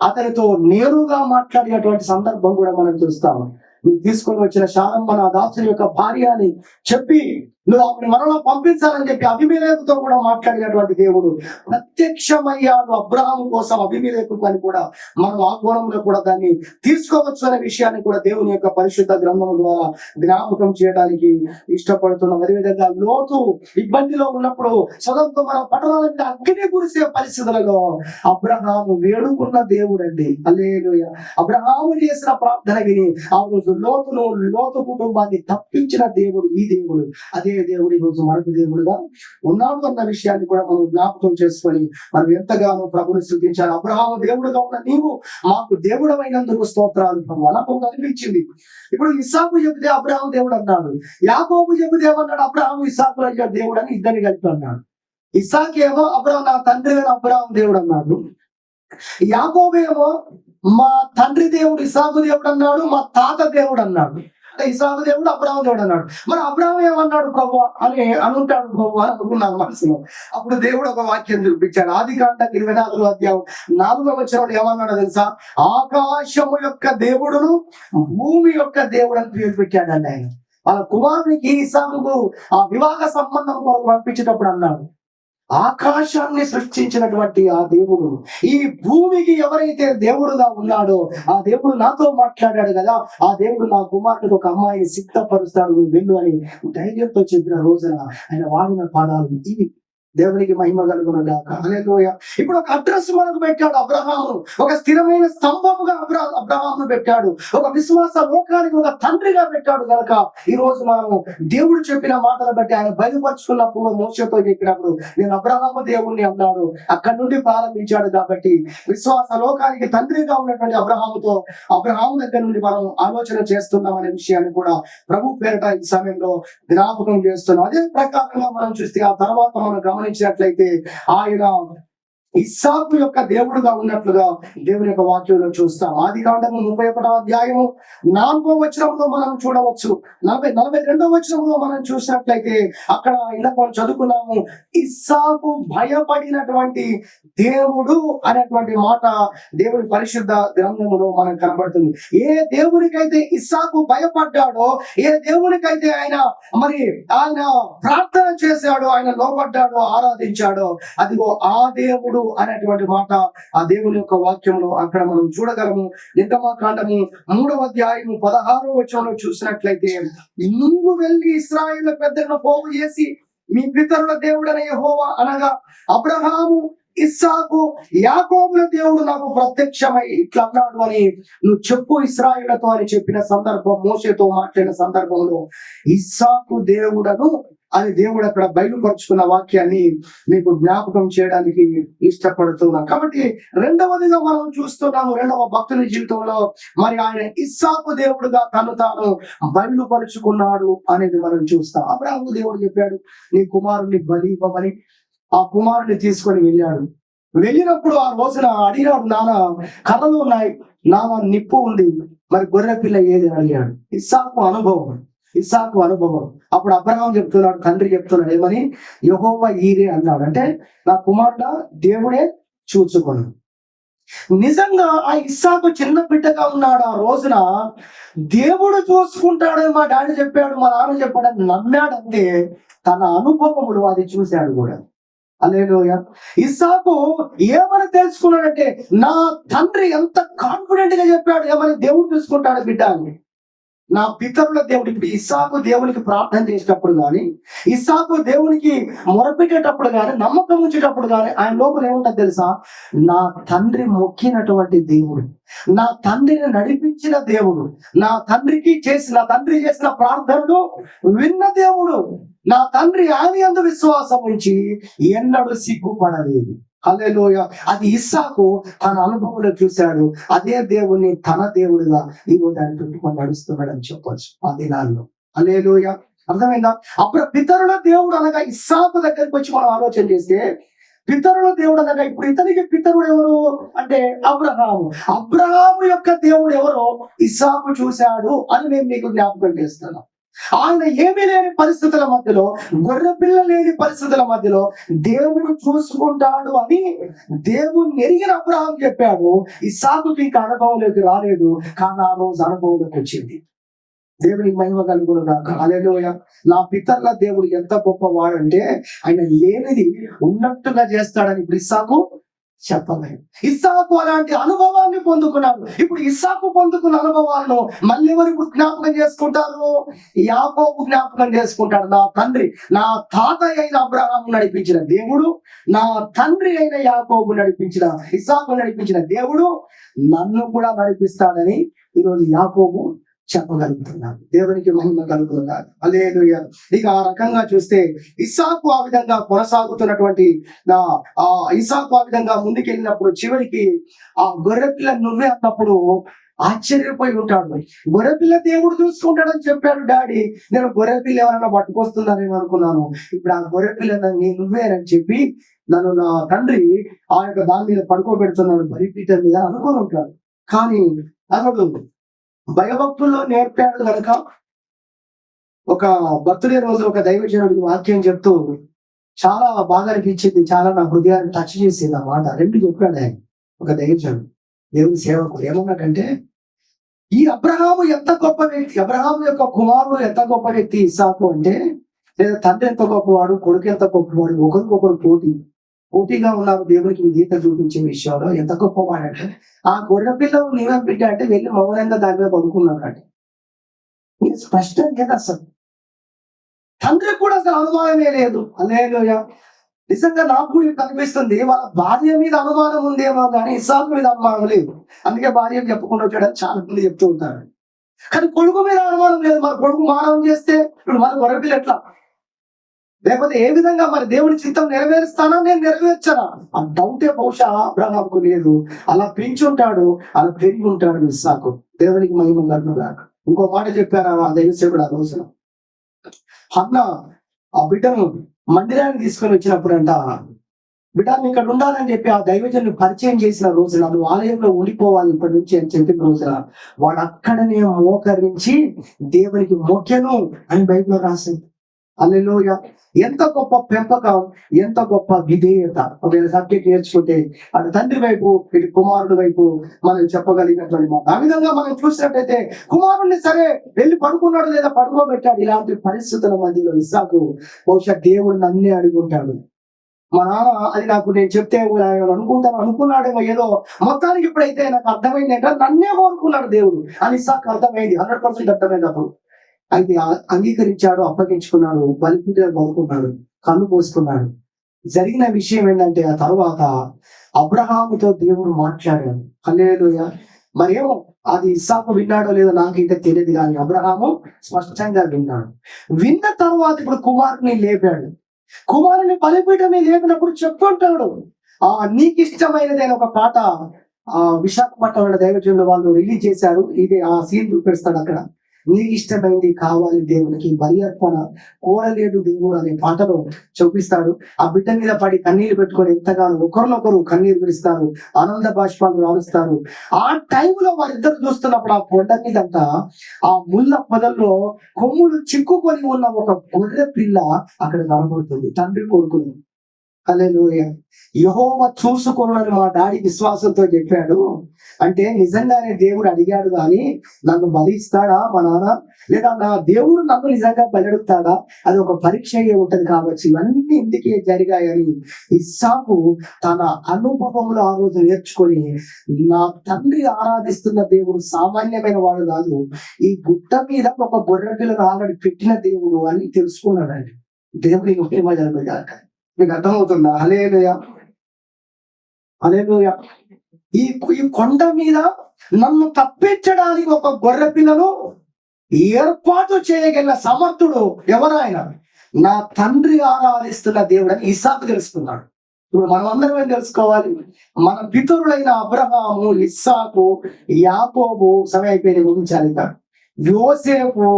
అతనితో నేరుగా మాట్లాడినటువంటి సందర్భం కూడా మనం చూస్తాము. నువ్వు తీసుకొని వచ్చిన శారమ్మ నా దాసుని యొక్క భార్య అని చెప్పి నువ్వు ఆమెను మరలా పంపించాలని చెప్పి అబీమెలెకుతో కూడా మాట్లాడినటువంటి దేవుడు ప్రత్యక్షమయ్యాడు అబ్రహాము కోసం. అబీమెలెకు అని కూడా మనం ఆ కోణంలో కూడా దాన్ని తీసుకోవచ్చు అనే విషయాన్ని కూడా దేవుని యొక్క పరిశుద్ధ గ్రంథం ద్వారా జ్ఞాపకం చేయడానికి ఇష్టపడుతున్నాం. అదేవిధంగా లోతు ఇబ్బందిలో ఉన్నప్పుడు సొదొమ పట్టణాల మీద అగ్ని కురిసే పరిస్థితులలో అబ్రహాము వేడుకున్న దేవుడు అండి. హల్లెలూయా. అబ్రహాము చేసిన ప్రార్థన విని ఆ రోజు లోతు కుటుంబాన్ని తప్పించిన దేవుడు ఈ దేవుడు. అదే దేవుడు ఈరోజు మనకు దేవుడుగా ఉన్నాడు అన్న విషయాన్ని కూడా మనం జ్ఞాపకం చేసుకొని మనం ఎంతగానో ప్రభుని స్తుతించాలి. అబ్రహాము దేవుడుగా ఉన్న నీవు మాకు దేవుడమైనందుకు స్తోత్రాలు ప్రభు నాకు అనిపించింది. ఇప్పుడు ఇస్సాకు చెబితే అబ్రహాము దేవుడు అన్నాడు, యాకోబు చెబితే ఏమన్నాడు, అబ్రహాము ఇస్సాకు దేవుడు అని ఇద్దరిని కలిపి అన్నాడు. ఇస్సాకు ఏమో నా తండ్రి అబ్రహాము దేవుడు అన్నాడు, యాకోబు ఏమో మా తండ్రి దేవుడు ఇస్సాకు దేవుడు అన్నాడు, మా తాత దేవుడు అన్నాడు. ఇస్సాకు దేవుడు అబ్రహాము దేవుడు అన్నాడు. మరి అబ్రహాము ఏమన్నాడు ప్రభు అని అనుంటాడు ప్రభు అని అనుకున్నాను మనసులో. అప్పుడు దేవుడు ఒక వాక్యం చూపించాడు. ఆదికాండం 24వ అధ్యాయం 4వ వచనంలో ఏమన్నాడో తెలుసా, ఆకాశము యొక్క దేవుడును భూమి యొక్క దేవుడు అని పేరు పెట్టాడండి ఆయన. వాళ్ళ కుమారునికి ఇస్సాకుకు ఆ వివాహ సంబంధం కొరకు పంపించేటప్పుడు అన్నాడు, ఆకాశాన్ని సృష్టించినటువంటి ఆ దేవుడు ఈ భూమికి ఎవరైతే దేవుడుగా ఉన్నాడో ఆ దేవుడు నాతో మాట్లాడాడు కదా, ఆ దేవుడు నా కుమారుడికి ఒక అమ్మాయిని సిద్ధపరుస్తాడు, నువ్వు వెళ్ళు అని ధైర్యంతో చెప్పిన రోజున ఆయన వాడిన పాదాలు ఇవి. దేవునికి మహిమ కలుగును గాక. హల్లెలూయా. ఇప్పుడు ఒక అడ్రస్ మనకు పెట్టాడు అబ్రహాము, ఒక స్థిరమైన స్తంభముగా అబ్రహామును పెట్టాడు, ఒక విశ్వాస లోకానికి ఒక తండ్రిగా పెట్టాడు కనుక ఈ రోజు మనము దేవుడు చెప్పిన మాటలు బట్టి ఆయన బయలుపరుచుకున్నప్పుడు మోషేతో చెప్పినప్పుడు నేను అబ్రహాము దేవుణ్ణి అన్నాడు, అక్కడి నుండి ప్రారంభించాడు. కాబట్టి విశ్వాస లోకానికి తండ్రిగా ఉన్నటువంటి అబ్రహాము దగ్గర నుండి మనం ఆలోచన చేస్తున్నాం అనే విషయాన్ని కూడా ప్రభు పేరట ఈ సమయంలో జ్ఞాపకం చేస్తున్నాం. అదే ప్రకారంగా మనం చూస్తే ఆ తర్వాత మనం గమనించినట్లయితే ఆయన ఇస్సాకు యొక్క దేవుడుగా ఉన్నట్లుగా దేవుని యొక్క వాక్యంలో చూస్తాం. ఆదికాండము 31వ అధ్యాయము 4వ వచనంలో మనం చూడవచ్చు. 42వ వచనంలో మనం చూసినట్లయితే అక్కడ ఇందాక మనం చదువుకున్నాము, ఇస్సాకు భయపడినటువంటి దేవుడు అనేటువంటి మాట దేవుని పరిశుద్ధ గ్రంథములో మనకు కనబడుతుంది. ఏ దేవునికైతే ఇస్సాకు భయపడ్డాడో, ఏ దేవునికైతే ఆయన ప్రార్థన చేశాడో, ఆయన లోబడ్డాడో, ఆరాధించాడో, అదిగో ఆ దేవుడు అనేటువంటి మాట ఆ దేవుని యొక్క వాక్యంలో అక్కడ మనం చూడగలము. నిర్గమకాండము 3వ అధ్యాయము 16వ వచనంలో చూసినట్లయితే, నువ్వు వెళ్ళి ఇశ్రాయేలు పెద్దలను పోగు చేసి మీ పితరుల దేవుడైన యెహోవా అనగా అబ్రహాము, ఇస్సాకు, యాకోబుల దేవుడు నాకు ప్రత్యక్షమై ఇట్లా అన్నాడు అని నువ్వు చెప్పు ఇశ్రాయేలుతో అని చెప్పిన సందర్భం, మోషేతో మాట్లాడిన సందర్భంలో ఇస్సాకు దేవుడను అని దేవుడు అక్కడ బయలుపరుచుకున్న వాక్యాన్ని మీకు జ్ఞాపకం చేయడానికి ఇష్టపడుతున్నాం. కాబట్టి రెండవదిగా మనం చూస్తున్నాము, రెండవ భక్తుని జీవితంలో మరి ఆయన ఇస్సాకు దేవుడుగా తను తాను బయలుపరుచుకున్నాడు అనేది మనం చూస్తాం. అబ్రాహాము దేవుడు చెప్పాడు, నీ కుమారుని బలి ఇవ్వమని. ఆ కుమారుని తీసుకొని వెళ్ళాడు. వెళ్ళినప్పుడు ఆ రోజున అడిగాడు, నాన్న కర్రలు ఉన్నాయి, నాన్న నిప్పు ఉంది, మరి గొర్రె పిల్ల ఏది అని అడిగాడు. ఇస్సాకు అనుభవం. అప్పుడు అబ్రహాం చెప్తున్నాడు, తండ్రి చెప్తున్నాడు ఏమని, యెహోవా ఈరే అన్నాడు. అంటే నా కుమారుడు దేవుడే చూచుకోను. నిజంగా ఆ ఇస్సాకు చిన్న బిడ్డగా ఉన్నాడు. ఆ రోజున దేవుడు చూసుకుంటాడని మా డాడీ చెప్పాడు, మా నాన్న చెప్పాడని నమ్మాడంటే తన అనుభవములు అది చూశాడు కూడా. హల్లెలూయా. ఇస్సాకు ఏమని తెలుసుకున్నాడంటే, నా తండ్రి ఎంత కాన్ఫిడెంట్ గా చెప్పాడు ఏమని, దేవుడు చూసుకుంటాడు బిడ్డ అని. నా పితరుల దేవుడు. ఇప్పుడు ఇస్సాకు దేవునికి ప్రార్థన చేసేటప్పుడు కానీ, ఇస్సాకు దేవునికి మొరపెట్టేటప్పుడు కానీ, నమ్మకం ఉంచేటప్పుడు కానీ ఆయన లోపల ఏముంటుంది తెలుసా, నా తండ్రి మొక్కినటువంటి దేవుడు, నా తండ్రిని నడిపించిన దేవుడు, నా తండ్రి చేసిన ప్రార్థనలు విన్న దేవుడు, నా తండ్రి ఆయన యందు విశ్వాసం ఉంచి ఎన్నడూ సిగ్గుపడలేదు. హల్లెలూయా. అది ఇస్సాకు తన అనుభవంలో చూశాడు. అదే దేవుని తన దేవుడుగా ఈరోజు ఆయన పెట్టుకొని నడుస్తున్నాడు అని చెప్పొచ్చు ఆ దినాల్లో. హల్లెలూయా. అర్థమైందా? అప్పుడు పితరుల దేవుడు అనగా ఇస్సాకు దగ్గరికి వచ్చి మనం ఆలోచన చేస్తే, పితరుల దేవుడు అనగా ఇప్పుడు ఇతనికి పితరుడు ఎవరు అంటే అబ్రహాము యొక్క దేవుడు ఎవరో ఇస్సాకు చూశాడు అని నేను మీకు జ్ఞాపకం చేస్తాను. ఆయన ఏమీ లేని పరిస్థితుల మధ్యలో, గొర్రె పిల్ల లేని పరిస్థితుల మధ్యలో దేవుడు చూసుకుంటాడు అని దేవుని ఎరిగిన అబ్రహాం చెప్పాడు. ఇస్సాకుకి ఇంకా అనుభవంలోకి రాలేదు, కానీ ఆ రోజు అనుభవంలోకి వచ్చింది. దేవునికి మహిమ కలుగును గాక. హల్లెలూయా. నా పితరుల దేవుడు ఎంత గొప్పవాడంటే ఆయన లేనిది ఉన్నట్టుగా చేస్తాడని ఇప్పుడు ఇస్సాకు చెప్పలేదు. ఇస్సాకు అలాంటి అనుభవాన్ని పొందుకున్నాడు. ఇప్పుడు ఇస్సాకు పొందుకున్న అనుభవాలను మళ్ళీ ఎవరు ఇప్పుడు జ్ఞాపకం చేసుకుంటారు? యాకోబు జ్ఞాపకం చేసుకుంటాడు. నా తండ్రి, నా తాతయ్య అయిన అబ్రహాము నడిపించిన దేవుడు, నా తండ్రి అయిన యాకోబు నడిపించిన, ఇస్సాకు నడిపించిన దేవుడు నన్ను కూడా నడిపిస్తాడని ఈరోజు యాకోబు చెప్పగలుగుతున్నాడు. దేవునికి మహిమ కలుగుతున్నారు. హల్లెలూయా. ఇక ఆ రకంగా చూస్తే ఇస్సాకు ఆ విధంగా కొనసాగుతున్నటువంటి ఇస్సాకు ఆ విధంగా ముందుకెళ్ళినప్పుడు చివరికి ఆ గొర్రెపిల్ల నువ్వే అన్నప్పుడు ఆశ్చర్యపోయి ఉంటాడు. గొర్రెపిల్ల దేవుడు చూసుకుంటాడని చెప్పాడు డాడీ. నేను గొర్రెపిల్ల ఎవరైనా పట్టుకొస్తున్నానేమో అనుకున్నాను. ఇప్పుడు ఆ గొర్రెపిల్ల నువ్వేనని చెప్పి నన్ను నా తండ్రి ఆ యొక్క దాని మీద పడుకోబెడుతున్నాడు, బలిపీఠం మీద అనుకోని ఉంటాడు. కానీ అతడు భయభక్తుల్లో నేర్పాడు కనుక ఒక బర్త్డే రోజు ఒక దైవజనుడికి వాక్యం చెప్తూ చాలా బాగా అనిపించింది, చాలా నా హృదయాన్ని టచ్ చేసింది. ఆ మాట రెండు చెప్పాడు ఆయన, ఒక దైవజనుడు, దేవుని సేవకుడు. ఏమన్నాడంటే, ఈ అబ్రహాము ఎంత గొప్ప వ్యక్తి, అబ్రహాము యొక్క కుమారుడు ఎంత గొప్ప వ్యక్తి ఇస్సాకు అంటే, లేదా తండ్రి ఎంత గొప్పవాడు, కొడుకు ఎంత గొప్పవాడు, ఒకరికొకరు పోటీగా ఉన్నారు దేవునికి గీత చూపించే విషయంలో. ఎంత గొప్పవాడంటే, ఆ గొర్రె పిల్లలు నీవే బిడ్డ అంటే వెళ్ళి మౌనంగా దాని మీద పడుకున్నాడు అంటే స్పష్టం కదా. అసలు తండ్రి కూడా అసలు అనుమానమే లేదు. హల్లెలూయా. నిజంగా నాకు కూడా కనిపిస్తుంది, వాళ్ళ భార్య మీద అనుమానం ఉందేమో కానీ ఇస్సాకు మీద అనుమానం లేదు. అందుకే భార్య చెప్పుకుంటూ వచ్చాడని చాలా మంది చెప్తూ ఉంటారు. కానీ కొడుకు మీద అనుమానం లేదు. మన కొడుకు మానవం చేస్తే ఇప్పుడు మన గొర్రె పిల్ల ఎట్లా, లేకపోతే ఏ విధంగా మరి దేవుని చిత్తం నెరవేరుస్తానా, నేను నెరవేర్చనా, ఆ డౌటే బహుశా అబ్రహాముకు లేదు. అలా పెంచుంటాడు, అలా పెరిగి ఉంటాడు ఇస్సాకు. దేవునికి మహిమ కలుగుగాక. ఇంకో మాట చెప్పారు ఆ దైవసేవుడు ఆ రోజున. హన్నా ఆ బిడ్డను మందిరానికి తీసుకొని వచ్చినప్పుడు అంట బిడ్డ నువ్వు ఇక్కడ ఉండాలని చెప్పి ఆ దైవజనులు పరిచయం చేసిన రోజున, నువ్వు ఆలయంలో ఉండిపోవాలి ఇప్పటి నుంచి అని చెప్పిన రోజున, వాడు అక్కడనే మోకరించి దేవునికి మొక్కెను అని బైబిల్లో రాసింది. హల్లెలూయా. ఎంత గొప్ప పెంపకం, ఎంత గొప్ప విధేయత. ఒకవేళ సబ్జెక్ట్ నేర్చుకుంటే అటు తండ్రి వైపు ఇటు కుమారుడు వైపు మనం చెప్పగలిగినటువంటి మాట. ఆ విధంగా మనం చూసినట్టయితే కుమారుడిని సరే వెళ్ళి పడుకున్నాడు లేదా పడుకోబెట్టాడు. ఇలాంటి పరిస్థితుల మధ్యలో ఇస్సాకు బహుశా దేవుడిని అన్నీ అడుగుంటాడు. మా నాన్న అది నాకు నేను చెప్తే అనుకున్నాడేమో ఏదో. మొత్తానికి ఇప్పుడైతే నాకు అర్థమైంది ఏంటంటే నన్నే కోరుకున్నాడు దేవుడు అని ఇస్సాకు అర్థమైంది. 100% అర్థమైంది అప్పుడు. అయితే అంగీకరించాడు, అప్పగించుకున్నాడు, బలిపీఠ కోరుకున్నాడు, కన్ను పోసుకున్నాడు. జరిగిన విషయం ఏంటంటే ఆ తర్వాత అబ్రహాముతో దేవుడు మాట్లాడాడు. హల్లెలూయా. మరేమో అది ఇస్సాకు విన్నాడో లేదో నాకు ఇంకా తెలియదు, కానీ అబ్రహాము స్పష్టంగా విన్నాడు. విన్న తర్వాత ఇప్పుడు కుమారుని లేపాడు. కుమారుని బలిపీఠం మీద లేపినప్పుడు చెప్పుకుంటాడు, నీకు ఇష్టమైనదైన ఒక పాట విశాఖపట్నంలో దైవజనులు వాళ్ళు రిలీజ్ చేశారు. ఇది ఆ సీన్ చూపిస్తాడు అక్కడ. నీకు ఇష్టమైంది కావాలి దేవునికి, బలి అర్పణ కోరలేడు దేవుడు అనే పాటలో చూపిస్తాడు. ఆ బిడ్డ మీద పడి కన్నీరు పెట్టుకొని ఎంతగానో ఒకరినొకరు కన్నీరు విడుస్తారు, ఆనంద బాష్పాలు రాలుస్తారు. ఆ టైంలో వారిద్దరు చూస్తున్నప్పుడు ఆ కొండ మీదంట ఆ ముళ్ళ పొదల్లో కొమ్ములు చిక్కుకొని ఉన్న ఒక గొర్రె పిల్ల అక్కడ కనబడుతుంది. తండ్రి కొడుకుని. హల్లెలూయా. యెహోవా చూసుకున్నాడని మా డాడీ విశ్వాసంతో చెప్పాడు. అంటే నిజంగానే దేవుడు అడిగాడు కానీ నన్ను బలి ఇస్తాడా మా నాన్న, లేదా నా దేవుడు నన్ను నిజంగా బలెడుతాడా, అది ఒక పరీక్ష ఉంటది కావచ్చు. ఇవన్నీ ఇందుకే జరిగాయని ఇస్సాకు తన అనుభవంలో ఆ రోజు నేర్చుకొని, నా తండ్రి ఆరాధిస్తున్న దేవుడు సామాన్యమైన వాడు కాదు, ఈ గుట్ట మీద ఒక గొర్రె పిల్లను ఆల్రెడీ పెట్టిన దేవుడు అని తెలుసుకున్నాడండి. దేవుడికి ఒకే మజా. మీకు అర్థమవుతుందా? హల్లెలూయా. హల్లెలూయా. ఈ కొండ మీద నన్ను తప్పించడానికి ఒక గొర్రె పిల్లను ఏర్పాటు చేయగల సమర్థుడు ఎవరైనా నా తండ్రి ఆరాధిస్తున్న దేవుడు అని ఇస్సాకు తెలుసుకున్నాడు. ఇప్పుడు మనం అందరం ఏం తెలుసుకోవాలి? మన పితరులైన అబ్రహాము, ఇస్సాకు, యాకోబు, సమయం అయిపోయిన ముగించాలి. ఇంకా యోసేపు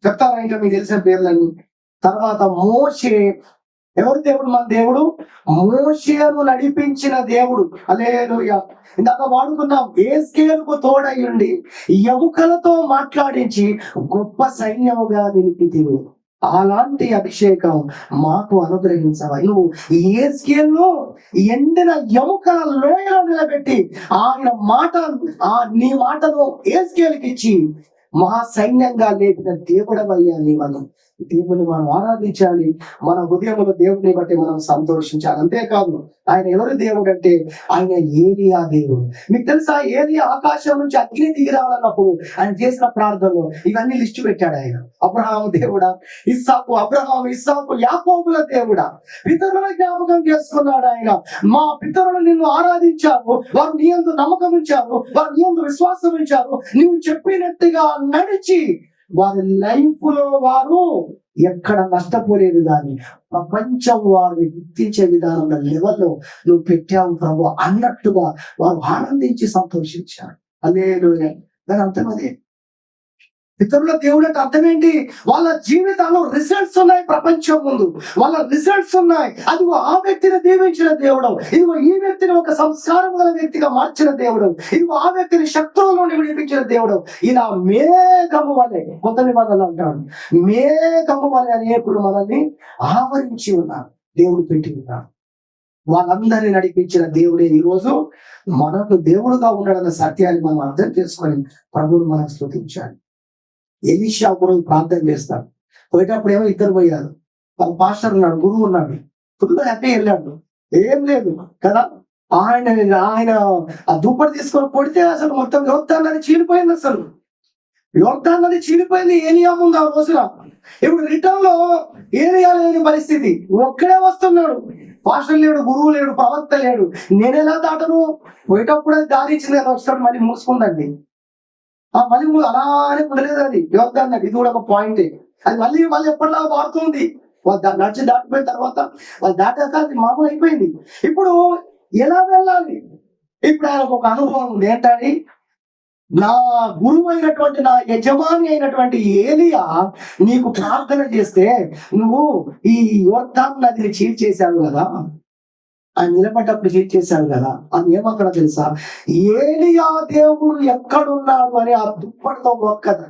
చెప్తారా? ఇంకా మీకు తెలిసిన పేర్లని. తర్వాత మోషే. ఎవరు దేవుడు? మన దేవుడు మోషేను నడిపించిన దేవుడు. హల్లెలూయా. ఇందాక వాడుకున్నాం, యేస్కేలుకు తోడయ్యుండి ఎముకలతో మాట్లాడించి గొప్ప సైన్యముగా నిలిపితివి. అలాంటి అభిషేకం మాకు అనుగ్రహించవా. నువ్వు యేస్కేలును ఎండిన ఎముకల లోయలో నిలబెట్టి ఆయన మాట, నీ మాటను యేస్కేలుకి ఇచ్చి మహా సైన్యంగా లేపిన దేవుడవయ్యా నీవని దేవుని మనం ఆరాధించాలి. మన హృదయంలో దేవుడిని బట్టి మనం సంతోషించాలి. అంతేకాదు ఆయన ఎవరు దేవుడు అంటే ఆయన ఏలియా దేవుడు. మీకు తెలుసా, ఏలియా ఆకాశం నుంచి అగ్ని దిగి రావాలన్నప్పుడు ఆయన చేసిన ప్రార్థనలో ఇవన్నీ లిస్టు పెట్టాడు. ఆయన అబ్రహాము దేవుడా, ఇస్సాకు యాకోబుల దేవుడా, పితరుల జ్ఞాపకం చేసుకున్నాడు. ఆయన మా పితరులు నిన్ను ఆరాధించారు, వారు నీ యందు నమ్మకం ఉంచారు, వారు నీ యందు విశ్వాసం ఉంచారు, నువ్వు చెప్పినట్టుగా నడిచి వారి లైఫ్ లో వారు ఎక్కడ నష్టపోలేదు. కానీ ప్రపంచం వారిని గుర్తించే విధానంలో లెవెల్లో నువ్వు పెట్టావు ప్రభు అన్నట్టుగా వారు ఆనందించి సంతోషించారు. హల్లెలూయా. దాని అర్థం అదే. ఇతరుల దేవుడు అంటే అర్థం ఏంటి? వాళ్ళ జీవితాల్లో రిజల్ట్స్ ఉన్నాయి, ప్రపంచం ముందు వాళ్ళ రిజల్ట్స్ ఉన్నాయి. అదిగో ఆ వ్యక్తిని దీవించిన దేవుడు, ఇదిగో ఈ వ్యక్తిని ఒక సంస్కారం గల వ్యక్తిగా మార్చిన దేవుడు, ఇదిగో ఆ వ్యక్తిని శత్రువుల నుండి విడిపించిన దేవుడు. ఇలా మేఘము వలె, కొత్త నిబంధనలు అంటాడు, మేఘము వలె అనేకులు మనల్ని ఆవరించి ఉన్నారు, దేవుడు పెట్టి ఉన్నారు. వాళ్ళందరినీ నడిపించిన దేవుడే ఈరోజు మనకు దేవుడుగా ఉన్నాడన్న సత్యాన్ని మనం అర్థం చేసుకొని ప్రభువును మనం స్తుతించాలి. ఎలీషా కూడా ప్రార్థన చేస్తాడు. పోయేటప్పుడు ఏమో ఇద్దరు పోయారు. వాళ్ళ పాస్టర్ ఉన్నాడు, గురువు ఉన్నాడు, ఫుల్ హ్యాపీ వెళ్ళాడు, ఏం లేదు కదా. ఆయన ఆ దుప్పటి తీసుకొని కొడితే అసలు మొత్తం యోర్దాను నది చీలిపోయింది. అసలు యోర్దాను నది చీలిపోయింది ఏలియా ముందు ఆ రోజున. ఇప్పుడు రిటర్న్ లో ఏలియా లేని పరిస్థితి, ఒక్కడే వస్తున్నాడు. పాస్టర్ లేడు, గురువు లేడు, ప్రవక్త లేడు. నేనెలా దాటను? పోయేటప్పుడు అది దారి ఇచ్చింది కదా, వచ్చినప్పుడు మళ్ళీ మూసుకుందండి. మళ్ళీ అలానే ఉండలేదు అది యోర్దాను నది. ఇది కూడా ఒక పాయింట్. అది మళ్ళీ ఎప్పటిలా మారుతుంది. వాళ్ళు నడిచి దాటిపోయిన తర్వాత వాళ్ళు దాటాక అది మామూలు అయిపోయింది. ఇప్పుడు ఎలా వెళ్ళాలి? ఇప్పుడు ఆయనకు ఒక అనుభవం ఉంది. ఏంటని? నా గురువు అయినటువంటి, నా యజమాని అయినటువంటి ఏలియా నీకు ప్రార్థన చేస్తే నువ్వు ఈ యోర్దాను నదిని చీల్చేశావు కదా, ఆయన నిలబడ్డప్పుడు చేశాడు కదా, అని ఏమక్కడ తెలుసా, ఏలియా దేవుడు ఎక్కడున్నాడు అని ఆ దుప్పటితో మొక్కదా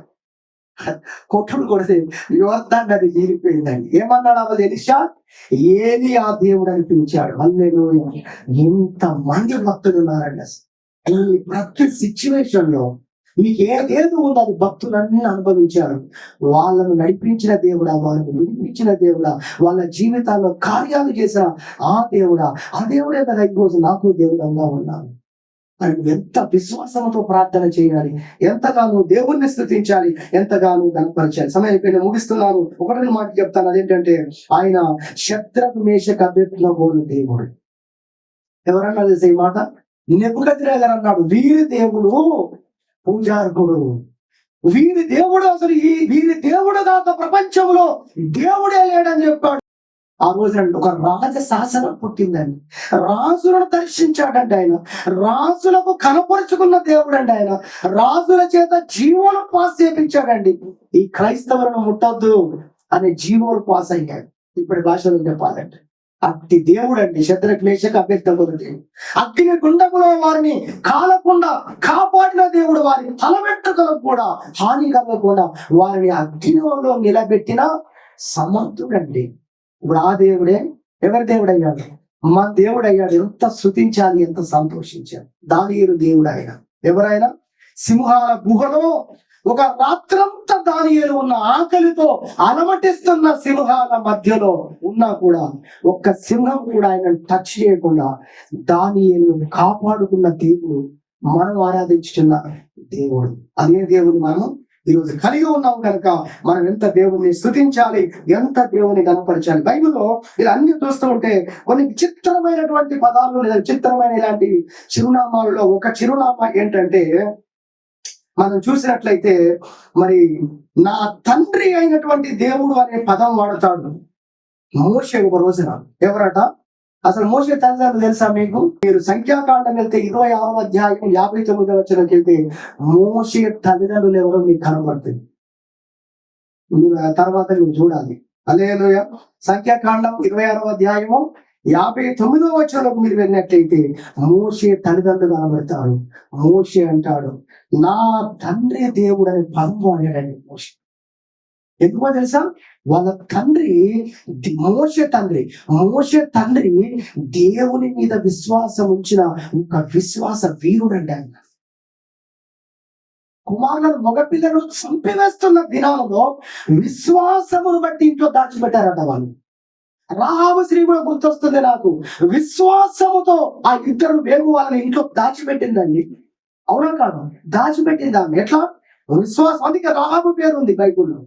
కొట్టుడు కొడితే యువర్ధాన్ని అది తీరిపోయిందండి. ఏమన్నాడు అవ్వదు ఎలీషా, ఏలియా దేవుడు అని పిలిచాడు. హల్లెలూయా. ఎంత మంది భక్తులు ఉన్నారండి అసలు. ఈ ప్రతి సిచ్యువేషన్ లో మీకు ఏదేదో ఉందో అది భక్తులన్నీ అనుభవించారు. వాళ్ళను నడిపించిన దేవుడా, వాళ్ళను విడిపించిన దేవుడా, వాళ్ళ జీవితాల్లో కార్యాలు చేసిన ఆ దేవుడే కదా ఈరోజు నాకు దేవుడంగా ఉన్నాను. అని ఎంత విశ్వాసంతో ప్రార్థన చేయాలి, ఎంతగానో దేవుణ్ణి స్తుతించాలి, ఎంతగానో కనపరచాలి. సమయం అయిపోయిన ముగిస్తున్నాను. ఒకటి మాట చెప్తాను, అదేంటంటే ఆయన శత్రుఘ్న మేషక అబేద్నెగో దేవుడు. ఎవరన్నా తెలిసే ఈ మాట? నెబుకద్నెజరు అన్నాడు, వీరి దేవుడు పూజార్హుడు, వీరి దేవుడు అసలు వీరి దేవుడు కాక ప్రపంచంలో దేవుడే లేడని చెప్పాడు. ఆ రోజు ఒక రాజ శాసనం పుట్టిందండి. రాజులను దర్శించాడండి ఆయన. రాజులకు కనపరుచుకున్న దేవుడు అండి ఆయన. రాజుల చేత జీవోలు పాస్ చేయించాడండి. ఈ క్రైస్తవులను ముట్టొద్దు అనే జీవోలు పాస్ అయ్యాడు. ఇప్పటి భాషలో చెప్పాలంటే అట్టి దేవుడు అండి శత్రుఘ్న మేషక అబేద్నెగో దేవుడు. అగ్ని గుండములో వారిని కాలకుండా కాపాడిన దేవుడు. వారి తల వెంట్రుకలకు కూడా హాని కలగకుండా వారిని అగ్నిలో నిలబెట్టిన సమర్థుడండి. ఇప్పుడు ఆ దేవుడే ఎవరి దేవుడు అయ్యాడు? మా దేవుడు అయ్యాడు. ఎంత స్తుతించాలి, ఎంత సంతోషించాలి. దానియేలు దేవుడు ఆయన. ఎవరైనా సింహాల గుహలో ఒక రాత్రంతా దానియేలు ఉన్న ఆకలితో అలమటిస్తున్న సింహాల మధ్యలో ఉన్నా కూడా ఒక్క సింహం కూడా ఆయన టచ్ చేయకుండా దానియేలు కాపాడుకున్న దేవుడు మనం ఆరాధించుతున్న దేవుడు. అదే దేవుడు మనం ఈరోజు కలిగి ఉన్నాం కనుక మనం ఎంత దేవుని స్తుతించాలి, ఎంత దేవుని కనపరచాలి. బైబిల్లో ఇలా అన్ని చూస్తూ ఉంటే కొన్ని విచిత్రమైనటువంటి పదాలు లేదా విచిత్రమైన ఇలాంటి చిరునామాలలో ఒక చిరునామా ఏంటంటే, మనం చూసినట్లయితే మరి నా తండ్రి అయినటువంటి దేవుడు అనే పదం వాడతాడు మోషే ఒక రోజున. ఎవరట అసలు మోషే తల్లిదండ్రులు తెలుసా మీకు? మీరు సంఖ్యాకాండం వెళ్తే 26వ అధ్యాయం 59వ వచనంకి వెళ్తే మోషే తల్లిదండ్రులు ఎవరో మీకు కనబడుతుంది. మీరు ఆ తర్వాత మీరు చూడాలి. హల్లెలూయా. సంఖ్యాకాండం 26వ అధ్యాయము 59వ వచనంలోకి మీరు వెళ్ళినట్లయితే మోషే తల్లిదండ్రులు కనబడతారు. మోషే అంటాడు, నా తండ్రి దేవుడు అనే పదం వాడాడండి మోషే. ఎందుకో తెలుసా? వాళ్ళ తండ్రి మోషే తండ్రి దేవుని మీద విశ్వాసం ఉంచిన ఒక విశ్వాస వీరుడండి ఆయన. కుమారులను మగపిల్లలు చంపివేస్తున్న దినాలలో విశ్వాసమును బట్టి ఇంట్లో దాచిపెట్టారట వాళ్ళు. రాహాబు స్త్రీ కూడా గుర్తొస్తుంది నాకు. విశ్వాసముతో ఆ ఇద్దరు వేగు వాళ్ళని ఇంట్లో దాచిపెట్టిందండి. అవునా కాదు? దాచిపెట్టింది ఆమె. ఎట్లా? విశ్వాసం. అందుకే రాహాబు పేరు ఉంది బైబిల్లో.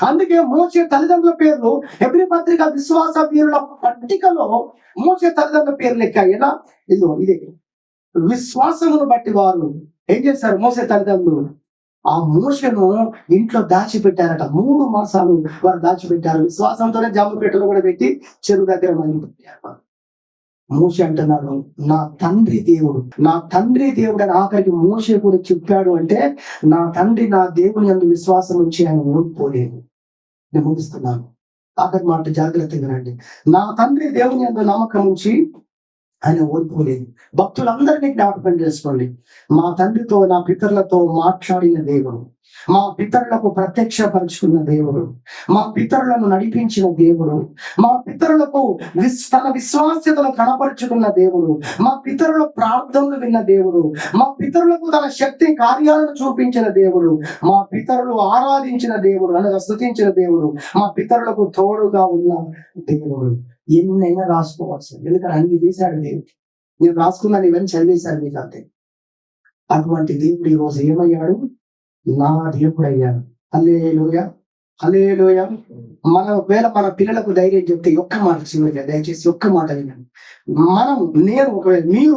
అందుకే మోషే తల్లిదండ్రుల పేర్లు హెబ్రీ పత్రిక విశ్వాస వీరుల పట్టికలో మోషే తల్లిదండ్రుల పేర్లు లెక్క. ఎలా? ఇదే విశ్వాసమును బట్టి వారు ఏం చేశారు? మోషే తల్లిదండ్రులు ఆ మోషను ఇంట్లో దాచిపెట్టారట. 3 మాసాలు వారు దాచిపెట్టారు. విశ్వాసంతోనే జామ పెట్టెలో కూడా పెట్టి చెరువు దగ్గర మళ్ళీ పెట్టారు. మోషే అంటున్నాడు, నా తండ్రి దేవుడు అని ఆఖరికి మోషే కూడా చెప్పాడు. అంటే నా తండ్రి నా దేవుని యందు విశ్వాసం నుంచి ఆయన ఓడిపోలేదు. నేను ముగిస్తున్నాను. ఆఖరి మాట జాగ్రత్తగా వినండి. నా తండ్రి దేవుని యందు నమ్మకం ఉంచి ఆయన ఓడిపోలేదు. భక్తులందరినీ జ్ఞాపకం చేసుకోండి. మా తండ్రితో నా పితరులతో మాట్లాడిన దేవుడు, మా పితరులకు ప్రత్యక్షపరుచుకున్న దేవుడు, మా పితరులను నడిపించిన దేవుడు, మా పితరులకు తన విశ్వాస్యతను కనపరుచుకున్న దేవుడు, మా పితరుల ప్రార్థనలు విన్న దేవుడు, మా పితరులకు తన శక్తి కార్యాలను చూపించిన దేవుడు, మా పితరులు ఆరాధించిన దేవుడు అనగా స్తుతించిన దేవుడు, మా పితరులకు తోడుగా ఉన్న దేవుడు. ఎన్నైనా రాసుకోవచ్చు, ఎందుకంటే అన్ని చేశాడు దేవుడు. నేను రాసుకున్నాను, ఇవన్నీ చదివేశాడు మీకు అంతే. అటువంటి దేవుడు ఈ రోజు ఏమయ్యాడు? నా దేవుడు అయ్యాడు. హల్లెలూయా, హల్లెలూయా. ఒకవేళ మన పిల్లలకు ధైర్యం చెప్తే ఒక్క మాట చివరిగా దయచేసి ఒక్క మాట వినండి. మీరు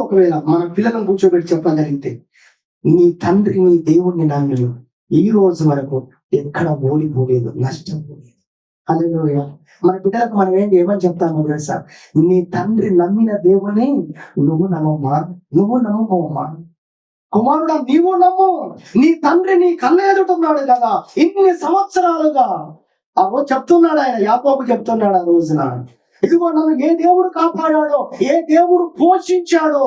ఒకవేళ మన పిల్లలను కూర్చోబెట్టి చెప్పగలిగితే, నీ తండ్రి నీ దేవుడిని నమ్మి ఈ రోజు వరకు ఎక్కడ ఓడిపోలేదు, నష్టపోలేదు. హల్లెలూయా. మన బిడ్డలకు మనం ఏమని చెప్తామో తెలుసా? నీ తండ్రి నమ్మిన దేవుని నువ్వు నమ్మమ్మా. కుమారుడా, నీవు నమ్ము. నీ తండ్రి నీ కళ్ళ ఎదుటన్నాడు కదా ఇన్ని సంవత్సరాలుగా. చెప్తున్నాడు ఆయన. యాకోబు చెప్తున్నాడు ఆ రోజున, ఇదిగో నన్ను ఏ దేవుడు కాపాడాడో, ఏ దేవుడు పోషించాడో.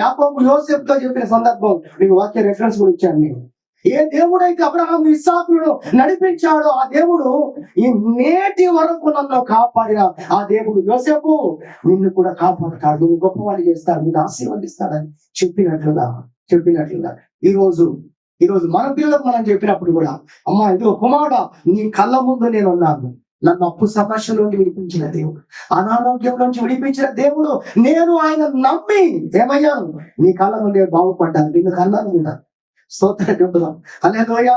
యాకోబు యోసేపుతో చెప్పిన సందర్భం మీకు వాక్య రెఫరెన్స్ కూడా ఇచ్చాను నేను. ఏ దేవుడైతే అబ్రహాం ఇస్సాకులను నడిపించాడో ఆ దేవుడు ఈ నేటి వరకు నన్ను కాపాడిన ఆ దేవుడు యోసేపు నిన్ను కూడా కాపాడుతాడు, నువ్వు గొప్పవాడు చేస్తాడు, నిన్ను ఆశీర్వదిస్తాడని చెప్పినట్లుగా ఈరోజు మన పిల్లలకు మనం చెప్పినప్పుడు కూడా, అమ్మా ఇదిగో కుమారుడా, నీ కళ్ళ ముందు నేను ఉన్నాను. నన్ను అప్పు సమస్య నుండి విడిపించిన దేవుడు, అనారోగ్యం నుంచి విడిపించిన దేవుడు, నేను ఆయన నమ్మి ఏమయ్యాను, నీ కళ్ళ ముందే బాగుపడ్డాను, నిన్ను కన్నాను మీద స్తోత్రం చెబుదాం. హల్లెలూయా.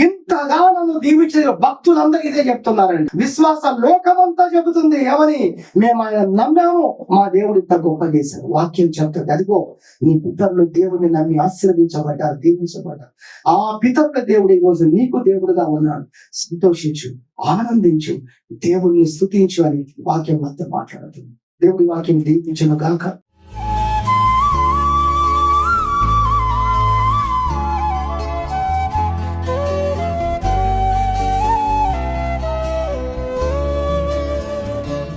ఇంతగా నన్ను దీవించిన భక్తులందరూ ఇదే చెప్తున్నారండి. విశ్వాస లోకమంతా చెబుతుంది ఏమని, మేము ఆయన నమ్మాము, మా దేవుడు ఇంత గొప్ప చేశాడు. వాక్యం చెప్తుంది, అదిగో నీ పితరులు దేవుడిని నమ్మి ఆశీర్వదించబడ్డారు, దీవించబడ్డారు. ఆ పితరుల దేవుడు ఈ రోజు నీకు దేవుడుగా ఉన్నాడు. సంతోషించు, ఆనందించు, దేవుడిని స్తుతించు అని వాక్యం అంతా మాట్లాడుతుంది. దేవుడి వాక్యం దీవించును గాక.